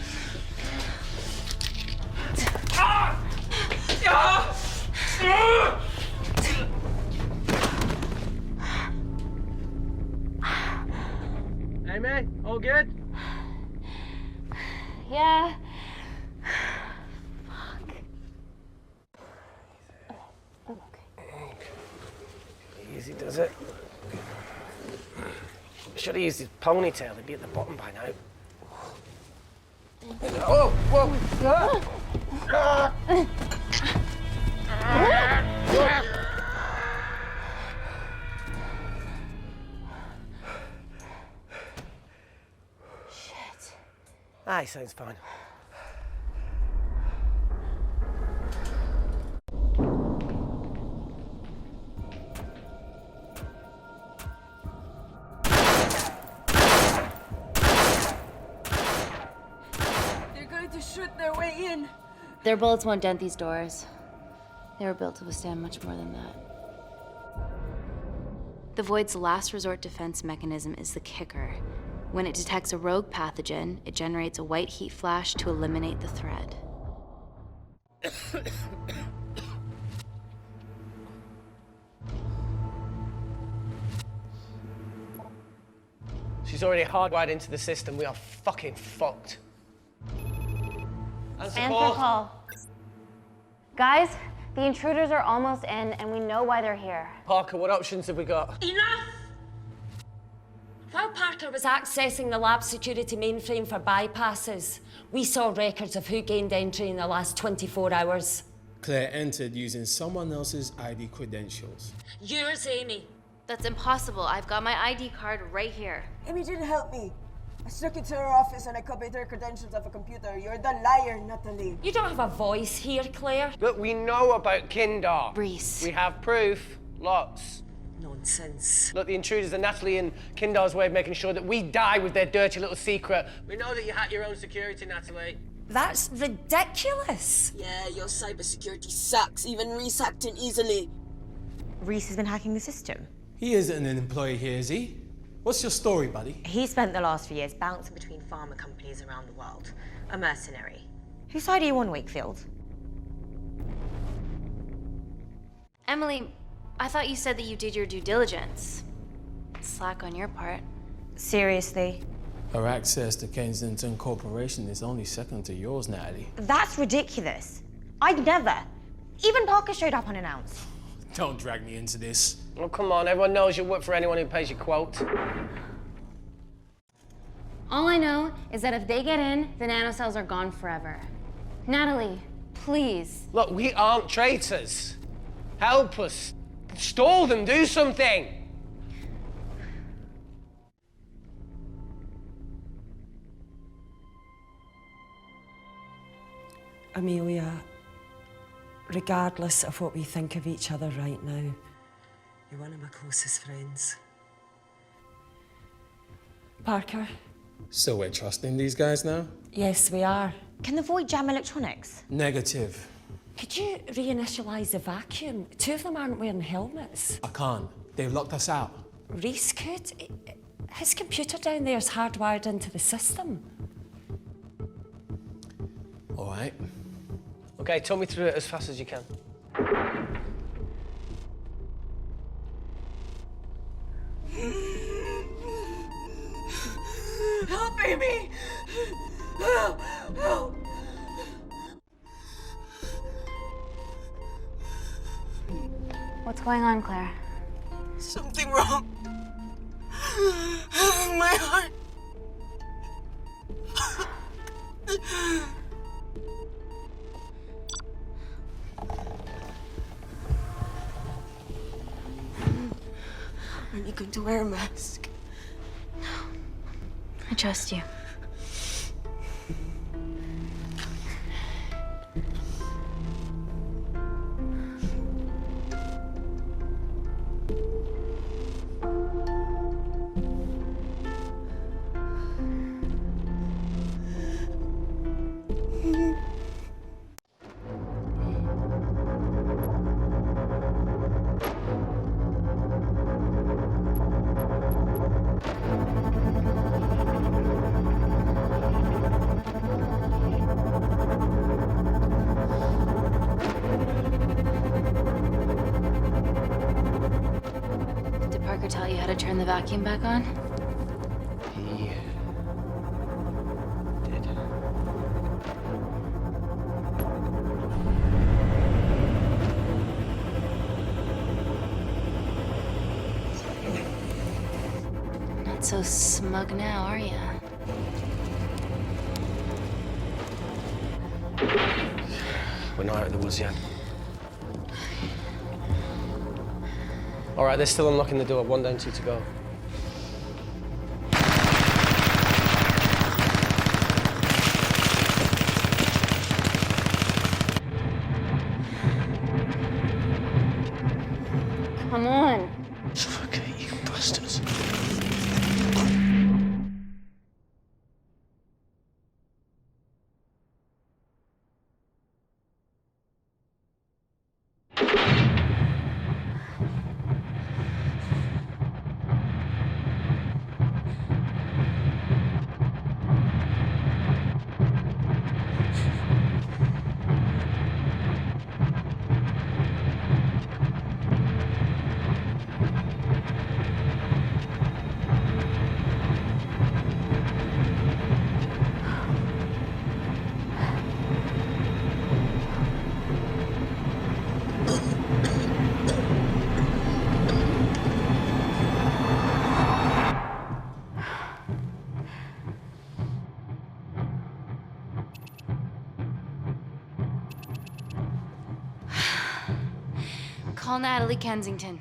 Amy, all good? Yeah. Easy does it. Should have used his ponytail. He'd be at the bottom by now. Oh, whoa! Shit. Aye, sounds fine. Shoot their way in. Their bullets won't dent these doors. They were built to withstand much more than that. The Void's last resort defense mechanism is the kicker. When it detects a rogue pathogen, it generates a white heat flash to eliminate the threat. She's already hardwired into the system. We are fucking fucked. Answer call. Guys, the intruders are almost in, and we know why they're here. Parker, what options have we got? Enough! While Parker was accessing the lab security mainframe for bypasses, we saw records of who gained entry in the last 24 hours. Claire entered using someone else's ID credentials. Yours, Amy. That's impossible. I've got my ID card right here. Amy didn't help me. I snuck into her office and I copied her credentials off a computer. You're the liar, Natalie. You don't have a voice here, Claire. Look, we know about Kindar. Reese. We have proof. Lots. Nonsense. Look, the intruders are Natalie and Kindar's way of making sure that we die with their dirty little secret. We know that you hack your own security, Natalie. That's ridiculous. Yeah, your cybersecurity sucks. Even Reese hacked it easily. Reese has been hacking the system. He isn't an employee here, is he? What's your story, buddy? He spent the last few years bouncing between pharma companies around the world. A mercenary. Whose side are you on, Wakefield? Emily, I thought you said that you did your due diligence. Slack on your part. Seriously? Her access to Kensington Corporation is only second to yours, Natalie. That's ridiculous. I'd never. Even Parker showed up unannounced. Don't drag me into this. Oh, come on. Everyone knows you work for anyone who pays your quote. All I know is that if they get in, the nanocells are gone forever. Natalie, please. Look, we aren't traitors. Help us. Stall them. Do something. Amelia, regardless of what we think of each other right now, you're one of my closest friends. Parker? So we're trusting these guys now? Yes, we are. Can the Void jam electronics? Negative. Could you reinitialize the vacuum? Two of them aren't wearing helmets. I can't. They've locked us out. Reese could. His computer down there is hardwired into the system. All right. Okay, talk me through it as fast as you can. Help, Amy! Help! Help! What's going on, Claire? Something wrong. My heart. Are you going to wear a mask? I trust you. Tell you how to turn the vacuum back on? He did. Not so smug now, are you? We're not out of the woods yet. All right, they're still unlocking the door. 1 down, 2 to go. Come on. Fuck it, you bastards. Call Natalie Kensington.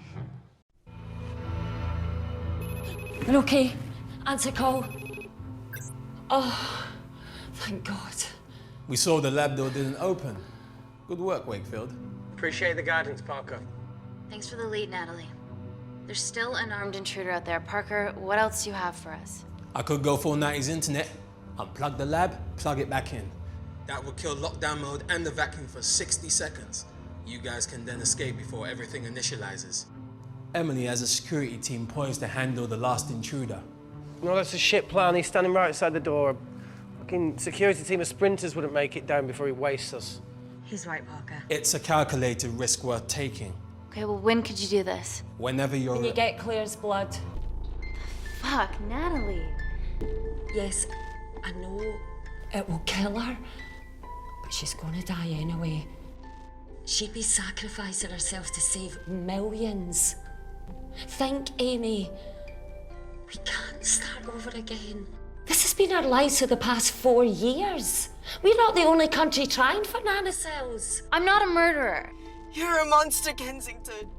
You're okay? Answer call. Oh, thank God. We saw the lab door didn't open. Good work, Wakefield. Appreciate the guidance, Parker. Thanks for the lead, Natalie. There's still an armed intruder out there. Parker, what else do you have for us? I could go full 90s internet, unplug the lab, plug it back in. That would kill lockdown mode and the vacuum for 60 seconds. You guys can then escape before everything initializes. Emily has a security team poised to handle the last intruder. No, that's a shit plan. He's standing right outside the door. A fucking security team of sprinters wouldn't make it down before he wastes us. He's right, Parker. It's a calculated risk worth taking. Okay, well, when could you do this? Whenever you're... When you get Claire's blood. Fuck, Natalie. Yes, I know it will kill her, but she's gonna die anyway. She'd be sacrificing herself to save millions. Think, Amy. We can't start over again. This has been our lives for the past 4 years. We're not the only country trying for nanocells. I'm not a murderer. You're a monster, Kensington.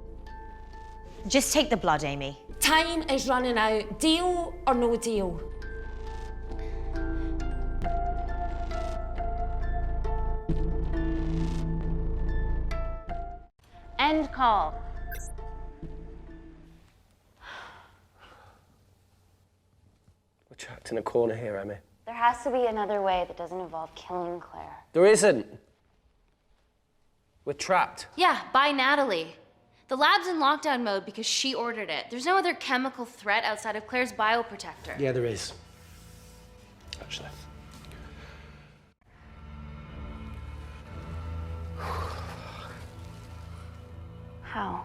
Just take the blood, Amy. Time is running out. Deal or no deal? End call. We're trapped in a corner here, Emmy. There has to be another way that doesn't involve killing Claire. There isn't. We're trapped. Yeah, by Natalie. The lab's in lockdown mode because she ordered it. There's no other chemical threat outside of Claire's bioprotector. Yeah, there is. Actually. How?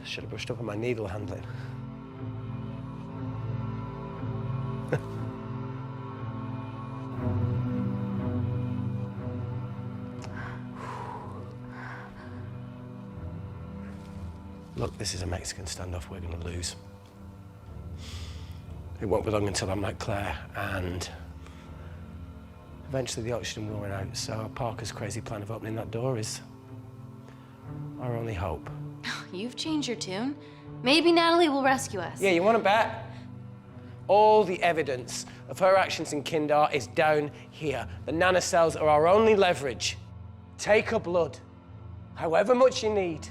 Should have brushed up on my needle handling. Look, this is a Mexican standoff we're going to lose. It won't be long until I'm like Claire, and eventually the oxygen will run out, so Parker's crazy plan of opening that door is our only hope. You've changed your tune. Maybe Natalie will rescue us. Yeah, you want to bet? All the evidence of her actions in Kindar is down here. The nanocells are our only leverage. Take her blood, however much you need.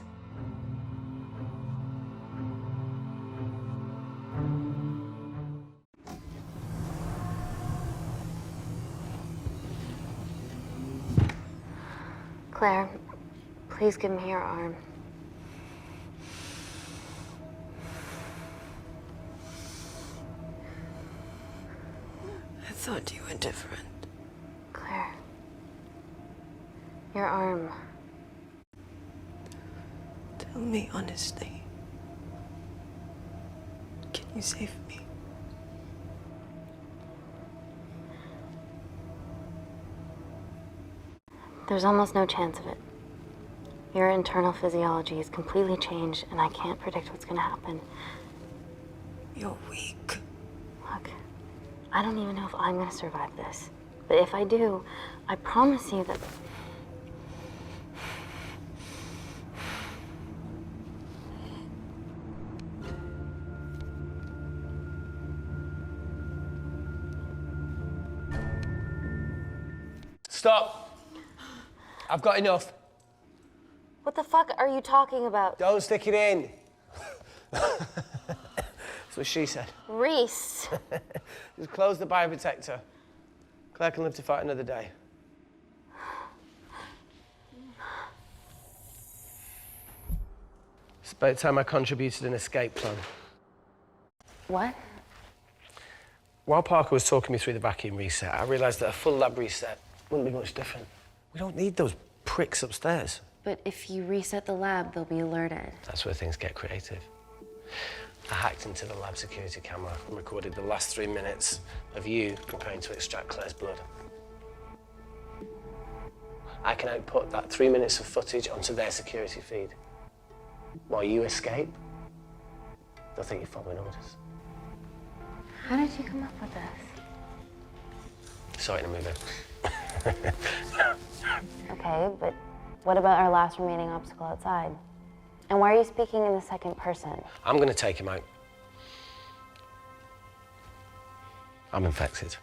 Claire, please give me your arm. I thought you were different. Claire, your arm. Tell me honestly. Can you save me? There's almost no chance of it. Your internal physiology is completely changed, and I can't predict what's gonna happen. You're weak. Look, I don't even know if I'm gonna survive this. But if I do, I promise you that... Stop. I've got enough. What the fuck are you talking about? Don't stick it in. That's what she said. Reese. Just close the bioprotector. Claire can live to fight another day. It's about time I contributed an escape plan. What? While Parker was talking me through the vacuum reset, I realised that a full lab reset wouldn't be much different. We don't need those pricks upstairs. But if you reset the lab, they'll be alerted. That's where things get creative. I hacked into the lab security camera and recorded the last 3 minutes of you preparing to extract Claire's blood. I can output that 3 minutes of footage onto their security feed. While you escape, they'll think you're following orders. How did you come up with this? Saw it in a movie. Okay, but what about our last remaining obstacle outside? And why are you speaking in the second person? I'm going to take him out. I'm infected.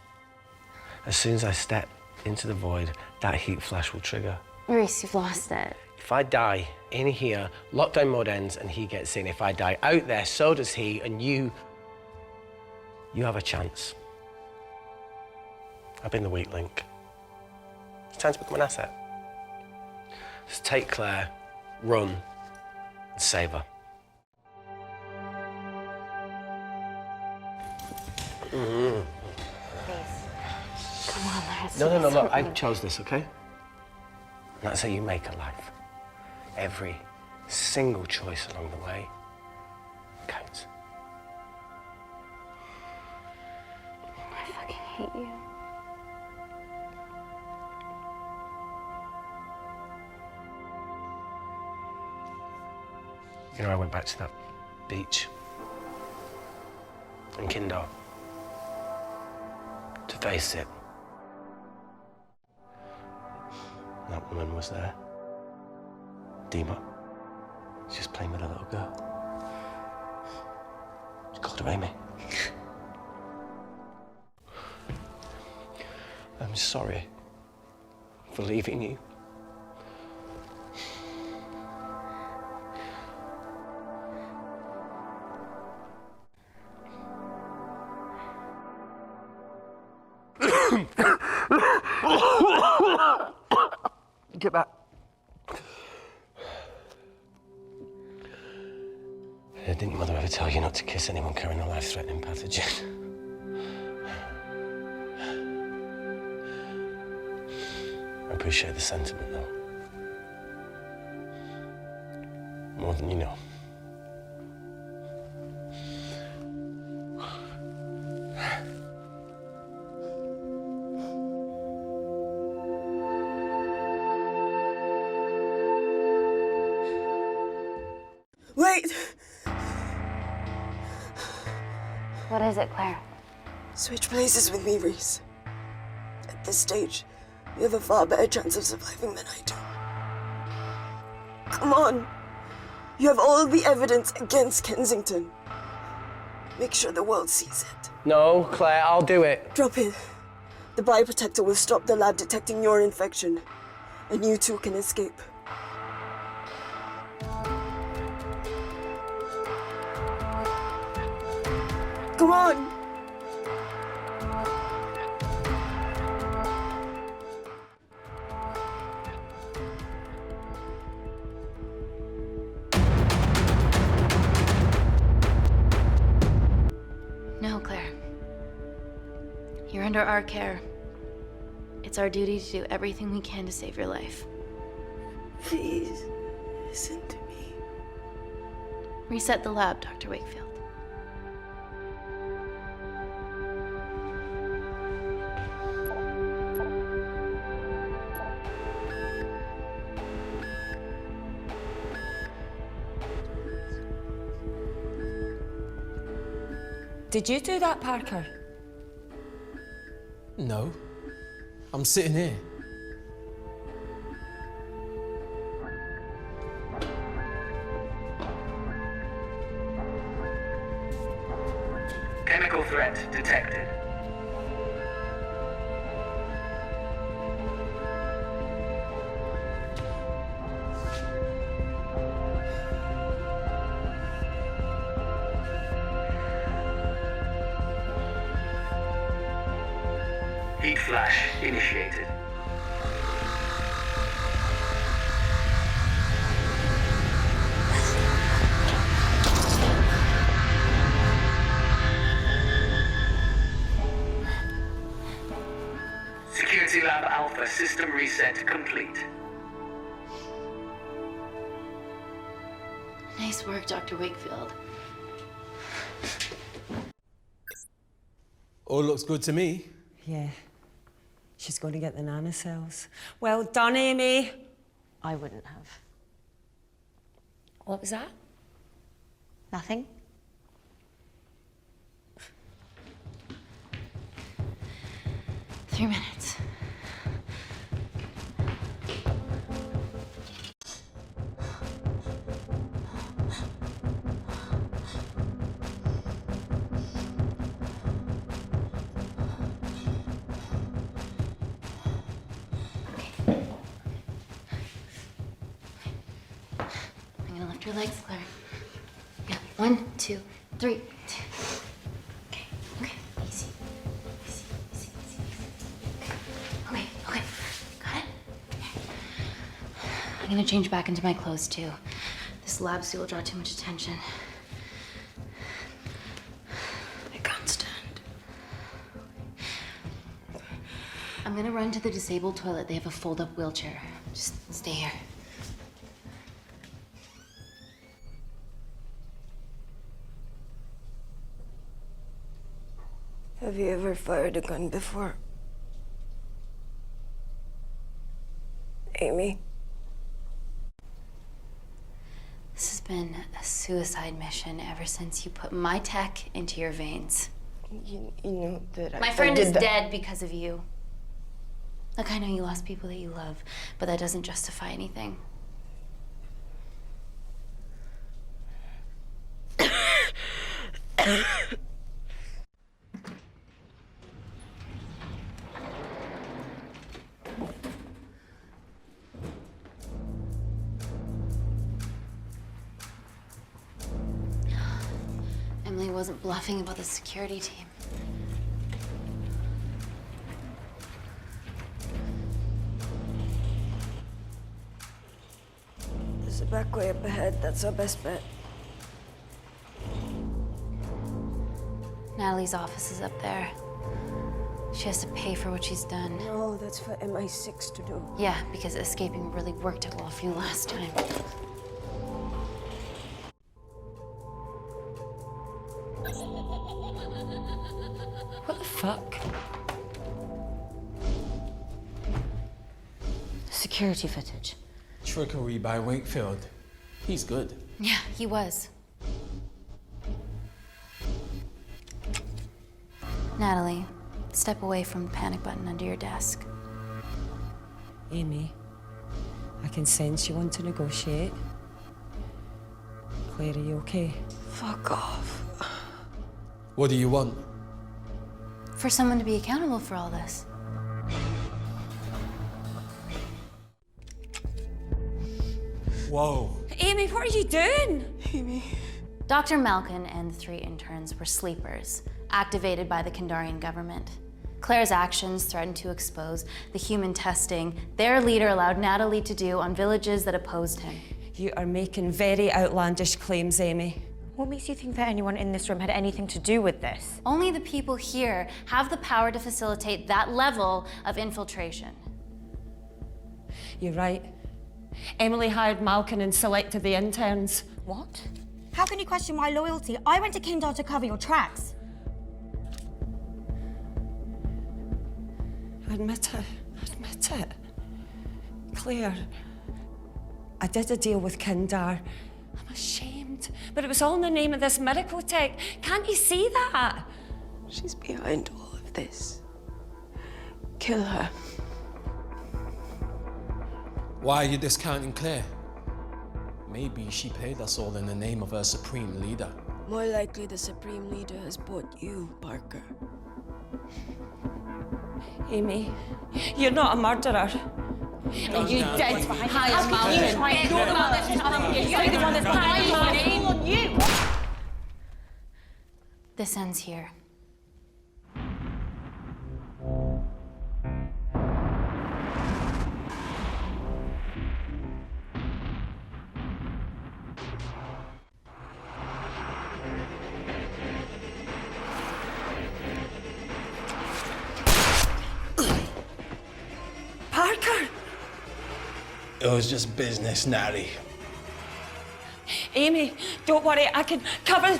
As soon as I step into the void, that heat flash will trigger. Reese, you've lost it. If I die in here, lockdown mode ends and he gets in. If I die out there, so does he, and you have a chance. I've been the weak link. It's time to become an asset. Just take Claire, run, and save her. Please. Come on, let's No, look, I chose this, okay? And that's how you make a life. Every single choice along the way counts. I fucking hate you. You know, I went back to that beach in Kindar to face it. That woman was there. Dima. She's just playing with a little girl. She called her Amy. I'm sorry for leaving you. Get back. Didn't your mother ever tell you not to kiss anyone carrying a life-threatening pathogen? I appreciate the sentiment, though. more than you know. Wait! What is it, Claire? Switch places with me, Reese. At this stage, you have a far better chance of surviving than I do. Come on. You have all the evidence against Kensington. Make sure the world sees it. No, Claire, I'll do it. Drop it. The bioprotector will stop the lab detecting your infection, and you two can escape. Come on! No, Claire. You're under our care. It's our duty to do everything we can to save your life. Please, listen to me. Reset the lab, Dr. Wakefield. Did you do that, Parker? No. I'm sitting here. Chemical threat detected. Heat flash initiated. Security Lab Alpha system reset complete. Nice work, Dr. Wakefield. All looks good to me. Yeah. She's going to get the nanocells. Well done, Amy. I wouldn't have. What was that? Nothing? 3 minutes. I'm gonna lift your legs, Claire. Yeah, 1, 2, 3. Okay, easy. Easy. Okay, got it? I'm gonna change back into my clothes too. This lab suit will draw too much attention. I can't stand. I'm gonna run to the disabled toilet. They have a fold-up wheelchair. Just stay here. Have you ever fired a gun before? Amy? This has been a suicide mission ever since you put my tech into your veins. You know that My friend is dead because of you. Look, I know you lost people that you love, but that doesn't justify anything. Emily wasn't bluffing about the security team. There's a back way up ahead. That's our best bet. Natalie's office is up there. She has to pay for what she's done. No, that's for MI6 to do. Yeah, because escaping really worked it well for you last time. security footage. Trickery by Wakefield. He's good. Yeah, he was. Natalie, step away from the panic button under your desk. Amy, I can sense you want to negotiate. Claire, are you okay? Fuck off. What do you want? For someone to be accountable for all this. Whoa. Amy, what are you doing? Amy. Dr. Malkin and the 3 interns were sleepers, activated by the Kindarian government. Claire's actions threatened to expose the human testing their leader allowed Natalie to do on villages that opposed him. You are making very outlandish claims, Amy. What makes you think that anyone in this room had anything to do with this? Only the people here have the power to facilitate that level of infiltration. You're right. Emily hired Malkin and selected the interns. What? How can you question my loyalty? I went to Kindar to cover your tracks. Admit it. Admit it. Claire, I did a deal with Kindar. I'm ashamed, but it was all in the name of this miracle tech. Can't you see that? She's behind all of this. Kill her. Why are you discounting Claire? Maybe she paid us all in the name of her supreme leader. More likely the Supreme Leader has bought you, Parker. Amy, you're not a murderer. And you did hire Malkin. You're the one that's hired Malkin. This ends here. Parker! It was just business, Natty. Amy, don't worry, I can cover...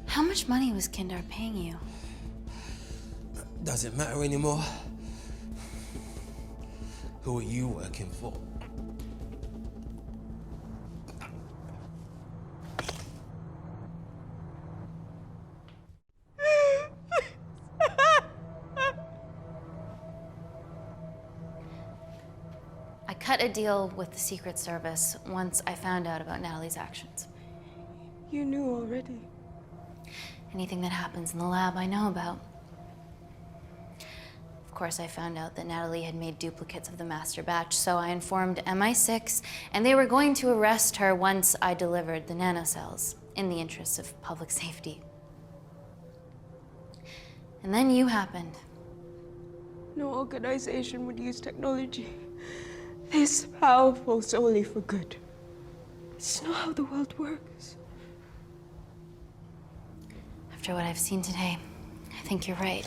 How much money was Kindar paying you? Does it matter anymore? Who are you working for? I cut a deal with the Secret Service once I found out about Natalie's actions. You knew already. Anything that happens in the lab, I know about. Of course, I found out that Natalie had made duplicates of the master batch, so I informed MI6, and they were going to arrest her once I delivered the nanocells, in the interests of public safety. And then you happened. No organization would use technology this powerful solely for good. It's not how the world works. After what I've seen today, I think you're right.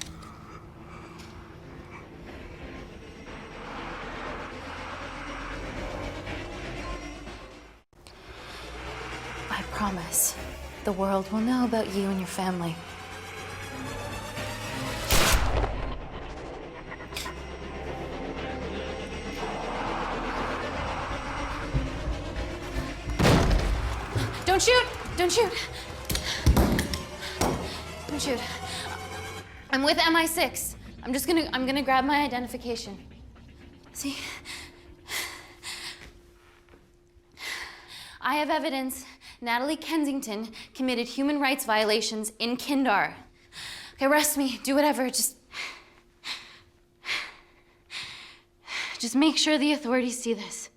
I promise, the world will know about you and your family. Don't shoot! Don't shoot! Don't shoot. I'm with MI6. I'm gonna grab my identification. See? I have evidence Natalie Kensington committed human rights violations in Kindar. Okay, arrest me, do whatever, just make sure the authorities see this.